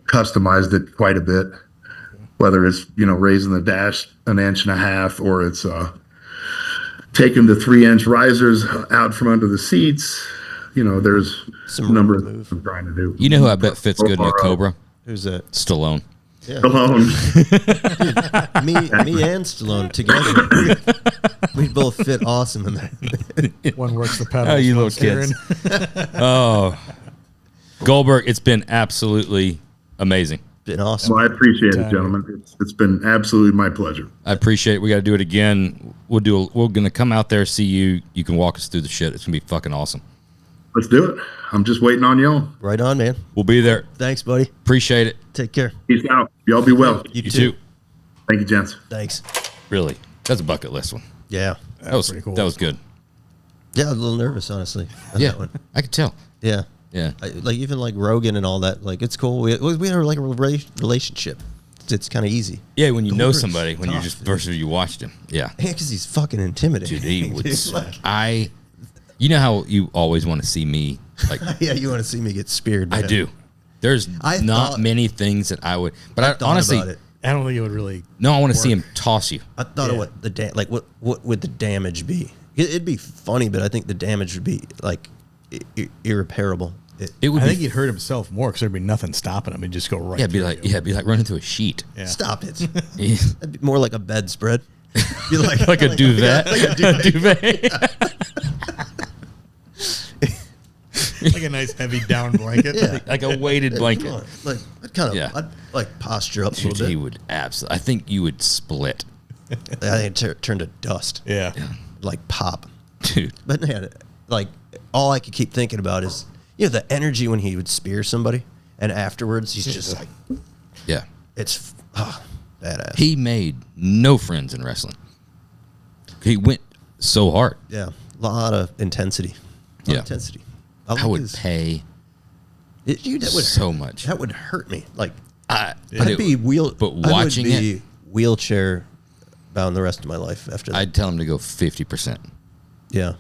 Speaker 4: customized it quite a bit. Whether it's raising the dash an inch and a half, or it's taking the 3-inch risers out from under the seats. There's a number of things I'm trying to do.
Speaker 1: You know who I bet fits good in a Cobra?
Speaker 3: Who's that?
Speaker 1: Stallone.
Speaker 3: Yeah.
Speaker 4: Alone.
Speaker 3: me and Stallone together. We both fit awesome in that.
Speaker 2: One works the pedals.
Speaker 1: Oh, you little
Speaker 2: one's
Speaker 1: kids.
Speaker 2: steering.
Speaker 1: Oh, Goldberg, it's been absolutely amazing.
Speaker 3: Been awesome.
Speaker 4: Well, I appreciate it, gentlemen. It's been absolutely my pleasure.
Speaker 1: I appreciate it. We got to do it again. We're going to come out there, see you. You can walk us through the shit. It's going to be fucking awesome.
Speaker 4: Let's do it. I'm just waiting on y'all.
Speaker 3: Right on, man.
Speaker 1: We'll be there.
Speaker 3: Thanks, buddy.
Speaker 1: Appreciate it.
Speaker 3: Take care.
Speaker 4: Peace out. Y'all be well.
Speaker 3: You
Speaker 1: You
Speaker 3: too.
Speaker 1: too.
Speaker 4: Thank you, gents.
Speaker 3: Thanks.
Speaker 1: Really. That's a bucket list one.
Speaker 3: Yeah.
Speaker 1: That was
Speaker 2: pretty cool.
Speaker 1: That was good.
Speaker 3: Yeah, I was a little nervous, honestly. on
Speaker 1: Yeah,
Speaker 3: that one.
Speaker 1: I could tell.
Speaker 3: Yeah.
Speaker 1: Yeah.
Speaker 3: Even Rogan and all that. Like, it's cool. We have like a relationship. It's kind of easy.
Speaker 1: Yeah, when you know
Speaker 3: Goldberg's
Speaker 1: somebody, when you
Speaker 3: tough,
Speaker 1: just
Speaker 3: dude.
Speaker 1: versus you watched him. Yeah.
Speaker 3: Yeah, because he's fucking intimidating.
Speaker 1: Dude, he would.
Speaker 3: Dude, like,
Speaker 1: You know how you always want to see me like
Speaker 3: yeah, you want to see me get speared.
Speaker 1: I
Speaker 3: man.
Speaker 1: do. There's
Speaker 3: I
Speaker 1: not
Speaker 3: thought-
Speaker 1: many things that I would, but I
Speaker 3: thought
Speaker 1: honestly,
Speaker 3: about it.
Speaker 2: I don't think it would really.
Speaker 1: no, I want to see him toss you.
Speaker 3: I thought of what what would the damage be? It'd be funny, but I think the damage would be like irreparable.
Speaker 1: It would
Speaker 2: I
Speaker 1: be,
Speaker 2: think he'd hurt himself more because there'd be nothing stopping him. He'd just go right.
Speaker 1: yeah, be
Speaker 2: through
Speaker 1: like,
Speaker 2: you.
Speaker 1: yeah, be like running through a sheet.
Speaker 2: Yeah.
Speaker 3: Stop it.
Speaker 1: Yeah.
Speaker 3: That'd be more like a bedspread. Be like,
Speaker 1: Like a duvet.
Speaker 3: like a duvet.
Speaker 2: like a nice heavy down blanket.
Speaker 3: Yeah.
Speaker 1: Like a weighted
Speaker 3: Come
Speaker 1: blanket.
Speaker 3: on. Like I'd kind of
Speaker 1: Yeah.
Speaker 3: I'd like posture up a
Speaker 1: Dude,
Speaker 3: little
Speaker 1: he
Speaker 3: bit.
Speaker 1: would absolutely. I think you would split,
Speaker 3: I think it turned to dust.
Speaker 2: Yeah.
Speaker 3: Like pop.
Speaker 1: dude.
Speaker 3: But man, like all I could keep thinking about is the energy when he would spear somebody, and afterwards he's just like,
Speaker 1: Yeah,
Speaker 3: it's badass.
Speaker 1: he made no friends in wrestling. He went so hard.
Speaker 3: Yeah, a lot of intensity.
Speaker 1: Yeah.
Speaker 3: Intensity.
Speaker 1: I would pay
Speaker 3: Dude, that would
Speaker 1: so much.
Speaker 3: That would hurt me. Like
Speaker 1: But
Speaker 3: I'd be
Speaker 1: but watching
Speaker 3: I would be
Speaker 1: it,
Speaker 3: wheelchair bound the rest of my life after that.
Speaker 1: I'd tell him to go 50%.
Speaker 3: Yeah.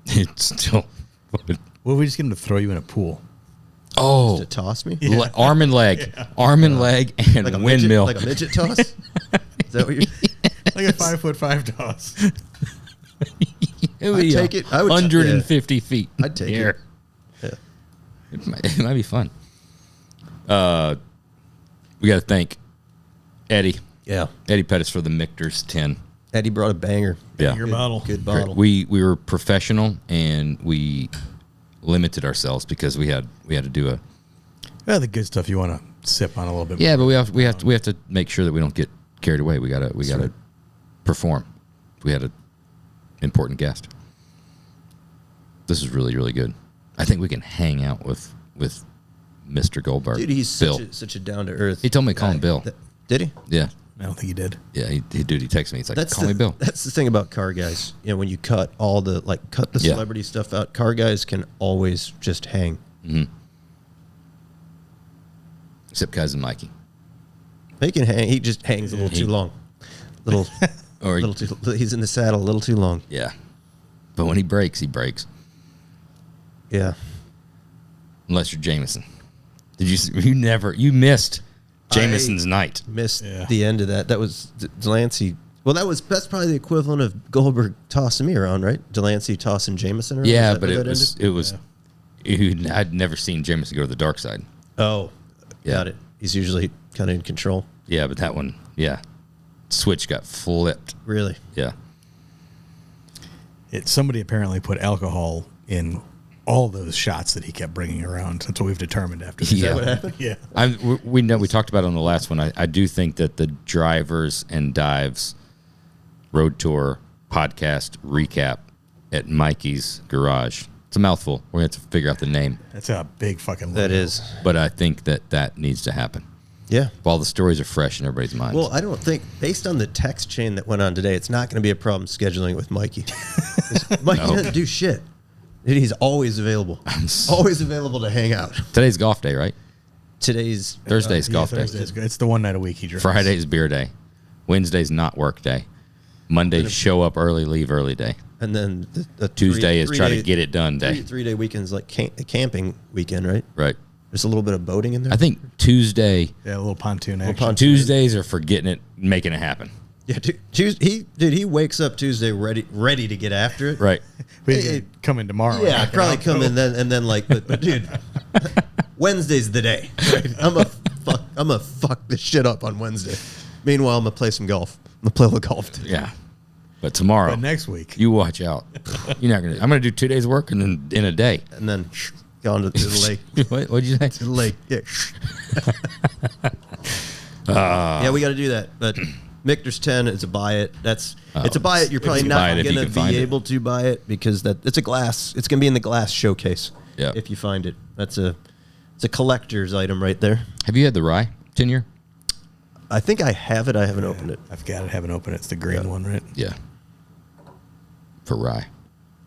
Speaker 1: It's still.
Speaker 2: What if we just get him to throw you in a pool?
Speaker 1: Oh,
Speaker 3: To toss me?
Speaker 1: arm and leg, arm and leg, and
Speaker 3: Like a
Speaker 1: windmill.
Speaker 3: Midget, like a midget toss? Is that what you're
Speaker 2: Like a 5'5" toss.
Speaker 1: It would be
Speaker 3: take it. I would
Speaker 1: 150 feet.
Speaker 3: I'd take
Speaker 1: Here.
Speaker 3: it. Yeah.
Speaker 1: It might be fun. We got to thank Eddie.
Speaker 3: Yeah.
Speaker 1: Eddie Pettis for the Michter's 10.
Speaker 3: Eddie brought a banger.
Speaker 1: Yeah.
Speaker 2: Your bottle.
Speaker 3: Good
Speaker 1: Great.
Speaker 3: bottle.
Speaker 1: We were professional and we limited ourselves because we had to do a.
Speaker 2: Yeah, the good stuff you want to sip on a little bit.
Speaker 1: Yeah,
Speaker 2: more.
Speaker 1: but we have to make sure that we don't get carried away. We gotta perform. We had an important guest. This is really, really good. I think we can hang out with Mr. Goldberg.
Speaker 3: Dude, he's
Speaker 1: Bill.
Speaker 3: such a down to earth.
Speaker 1: He told me to call him Bill.
Speaker 3: Did he?
Speaker 1: Yeah.
Speaker 2: I don't think he did.
Speaker 1: Yeah, he texted me. He's like, call
Speaker 3: the,
Speaker 1: me Bill.
Speaker 3: That's the thing about car guys. When you cut all the cut the
Speaker 1: Yeah.
Speaker 3: celebrity stuff out, car guys can always just hang.
Speaker 1: Except Cousin Mikey.
Speaker 3: He can hang. He just hangs a little too long.
Speaker 1: Or
Speaker 3: He's in the saddle a little too long.
Speaker 1: yeah. But when he breaks, he breaks.
Speaker 3: Yeah.
Speaker 1: Unless you're Jameson. Did you missed Jameson's night.
Speaker 3: Missed the end of that. That was Delancey. Well, that's probably the equivalent of Goldberg tossing me around, right? Delancey tossing Jameson around.
Speaker 1: Yeah, but I'd never seen Jameson go to the dark side.
Speaker 3: Oh, got it. He's usually kind of in control.
Speaker 1: Yeah, but that one, switch got flipped.
Speaker 3: Really?
Speaker 1: Yeah.
Speaker 2: Somebody apparently put alcohol in all those shots that he kept bringing around. That's what we've determined after this.
Speaker 3: Yeah. What happened?
Speaker 2: Yeah.
Speaker 1: We know we talked about it on the last one. I do think that the Drivers and Dives Road Tour podcast recap at Mikey's garage. It's a mouthful. We're going to have to figure out the name.
Speaker 2: That's a big fucking logo.
Speaker 3: That is.
Speaker 1: But I think that needs to happen.
Speaker 3: Yeah.
Speaker 1: While the stories are fresh in everybody's minds.
Speaker 3: Well, I don't think, based on the text chain that went on today, it's not going to be a problem scheduling with Mikey. Mikey doesn't do shit. He's always available. Always available to hang out.
Speaker 1: Today's golf day, right?
Speaker 3: Thursday's
Speaker 1: golf day.
Speaker 2: It's the one night a week he drinks.
Speaker 1: Friday's beer day. Wednesday's not work day. Monday's show up early, leave early day.
Speaker 3: And then the
Speaker 1: Tuesday is try to get it done day.
Speaker 3: 3-day weekend's like a camping weekend, right?
Speaker 1: Right.
Speaker 3: There's a little bit of boating in there.
Speaker 1: I think Tuesday.
Speaker 2: Yeah, a little pontoon action.
Speaker 1: Tuesdays are for getting it, making it happen.
Speaker 3: Yeah, he wakes up Tuesday ready to get after it.
Speaker 1: Right.
Speaker 2: We come in tomorrow.
Speaker 3: Yeah, I'd probably come in then like, but dude, Wednesday's the day. Right? I'm a fuck this shit up on Wednesday. Meanwhile, I'm gonna play some golf. I'm gonna play a little golf today.
Speaker 1: Yeah. But tomorrow,
Speaker 2: next week,
Speaker 1: you watch out. You're not gonna. I'm gonna do 2 days work and then in a day,
Speaker 3: and then gone to the lake.
Speaker 1: What'd you say?
Speaker 3: To the lake. Yeah. Yeah, we got to do that. But Michter's 10 is a buy it. It's a buy it. You're probably not going to be able to buy it because it's a glass. It's going to be in the glass showcase.
Speaker 1: Yeah.
Speaker 3: If you find it, it's a collector's item right there.
Speaker 1: Have you had the rye 10-year?
Speaker 3: I think I have it. I haven't opened it.
Speaker 2: I've got it. Haven't opened it. It's the green one, right?
Speaker 1: Yeah. For rye.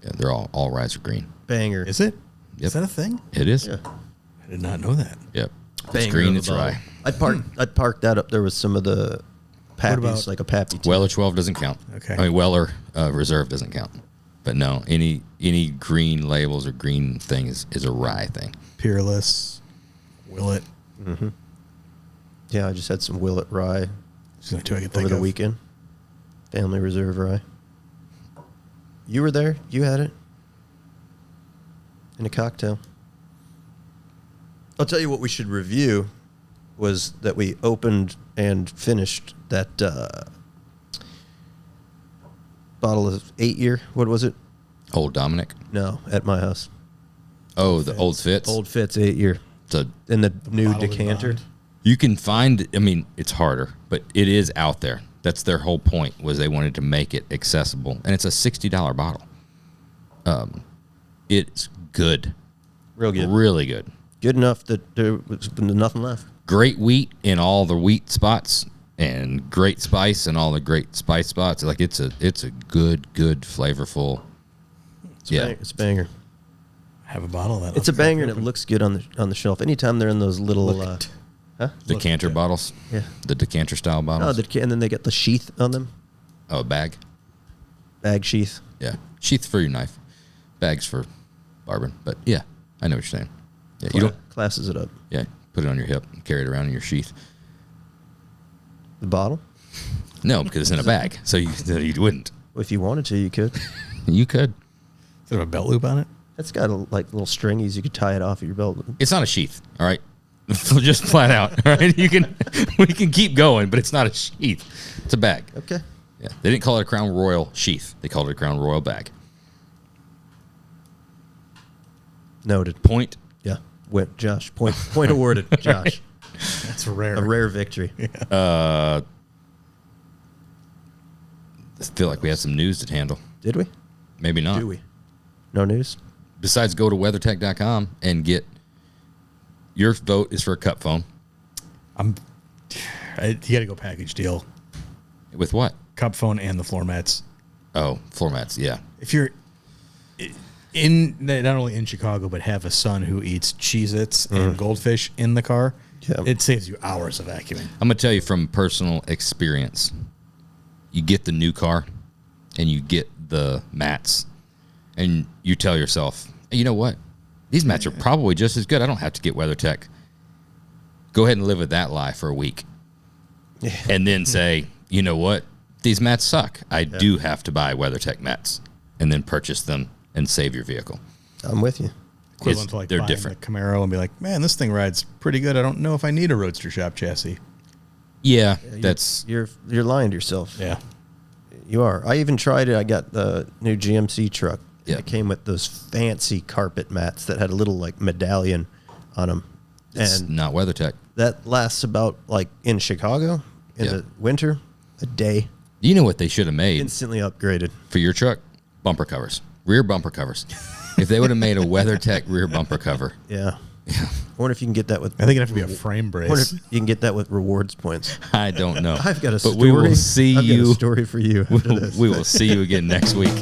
Speaker 1: Yeah, they're all ryes are green.
Speaker 3: Banger.
Speaker 2: Is it?
Speaker 1: Yep.
Speaker 2: Is that a thing?
Speaker 1: It is.
Speaker 3: Yeah.
Speaker 2: I did not know that.
Speaker 1: Yep. It's
Speaker 3: Banger
Speaker 1: green.
Speaker 3: of a
Speaker 1: It's
Speaker 3: bottle.
Speaker 1: rye.
Speaker 3: I'd park that up there with some of the Pappies, like a Pappy.
Speaker 1: Weller 12 doesn't count.
Speaker 2: Okay.
Speaker 1: I mean, Weller Reserve doesn't count. But no, any green labels or green thing is a rye thing.
Speaker 2: Peerless, Willet.
Speaker 3: Mm-hmm. Yeah, I just had some Willet rye
Speaker 2: over
Speaker 3: the weekend. Family Reserve rye. You were there. You had it. In a cocktail. I'll tell you what we should review was that we opened and finished that bottle of 8-year. What was it?
Speaker 1: Old Dominic?
Speaker 3: No, at my house.
Speaker 1: Oh, the Old Fitz?
Speaker 3: Old Fitz 8-year. In the new decanter.
Speaker 1: You can find, I mean, it's harder, but it is out there. That's their whole point, was they wanted to make it accessible. And it's a $60 bottle. It's good.
Speaker 3: Real good.
Speaker 1: Really good.
Speaker 3: Good enough that there was nothing left.
Speaker 1: Great wheat in all the wheat spots and great spice in all the great spice spots. Like it's a good flavorful.
Speaker 3: It's a banger.
Speaker 2: Have a bottle of that.
Speaker 3: It's a banger and it looks good on the shelf. Anytime they're in those little
Speaker 1: decanter bottles.
Speaker 3: Yeah.
Speaker 1: The decanter style bottles.
Speaker 3: And then they get the sheath on them.
Speaker 1: Oh, a bag.
Speaker 3: Bag sheath.
Speaker 1: Yeah. Sheath for your knife. Bags for barbering. But yeah, I know what you're saying. Yeah, you don't
Speaker 3: classes it up.
Speaker 1: Yeah, put it on your hip and carry it around in your sheath.
Speaker 3: The bottle?
Speaker 1: No, because it's in a bag, so you wouldn't.
Speaker 3: Well, if you wanted to, you could.
Speaker 1: You could.
Speaker 2: Is there a belt loop on it?
Speaker 3: It's got like little stringies. You could tie it off of your belt.
Speaker 1: It's not a sheath. All right, just flat out. All right, we can keep going, but it's not a sheath. It's a bag.
Speaker 3: Okay.
Speaker 1: Yeah, they didn't call it a Crown Royal sheath. They called it a Crown Royal bag.
Speaker 3: Noted.
Speaker 1: Point.
Speaker 3: Yeah. Went Josh. Point awarded, Josh.
Speaker 2: That's rare.
Speaker 3: A rare victory.
Speaker 2: Yeah.
Speaker 1: I feel like we had some news to handle.
Speaker 3: Did we?
Speaker 1: Maybe not.
Speaker 3: Do we? No news?
Speaker 1: Besides, go to weathertech.com and get your vote is for a cup phone.
Speaker 2: You got to go package deal.
Speaker 1: With what?
Speaker 2: Cup phone and the floor mats.
Speaker 1: Oh, floor mats, yeah.
Speaker 2: If you're not only in Chicago, but have a son who eats Cheez-Its and Goldfish in the car, it saves you hours of vacuuming.
Speaker 1: I'm going to tell you from personal experience. You get the new car and you get the mats and you tell yourself, hey, you know what? These mats are probably just as good. I don't have to get WeatherTech. Go ahead and live with that lie for a week. Yeah. And then say, you know what? These mats suck. I do have to buy WeatherTech mats, and then purchase them and save your vehicle.
Speaker 3: I'm with you.
Speaker 2: Equivalent to like
Speaker 1: they're
Speaker 2: buying
Speaker 1: different.
Speaker 2: the Camaro and be like, man, this thing rides pretty good. I don't know if I need a Roadster Shop chassis.
Speaker 1: Yeah,
Speaker 3: you're lying to yourself.
Speaker 2: Yeah.
Speaker 3: You are. I even tried it. I got the new GMC truck.
Speaker 1: Yeah.
Speaker 3: It came with those fancy carpet mats that had a little like medallion on them.
Speaker 1: It's
Speaker 3: and
Speaker 1: not WeatherTech.
Speaker 3: that lasts about like in Chicago in the winter, a day.
Speaker 1: You know what they should have made
Speaker 3: Instantly upgraded
Speaker 1: for your truck? Bumper covers, rear bumper covers. If they would have made a WeatherTech rear bumper cover.
Speaker 3: Yeah. I wonder if you can get that with.
Speaker 2: I think it'd have to be a frame
Speaker 3: I wonder
Speaker 2: brace.
Speaker 3: if you can get that with rewards points.
Speaker 1: I don't know.
Speaker 3: I've got a story.
Speaker 1: But we will see
Speaker 3: I've got
Speaker 1: you.
Speaker 3: a story for you. After this.
Speaker 1: We will see you again next week.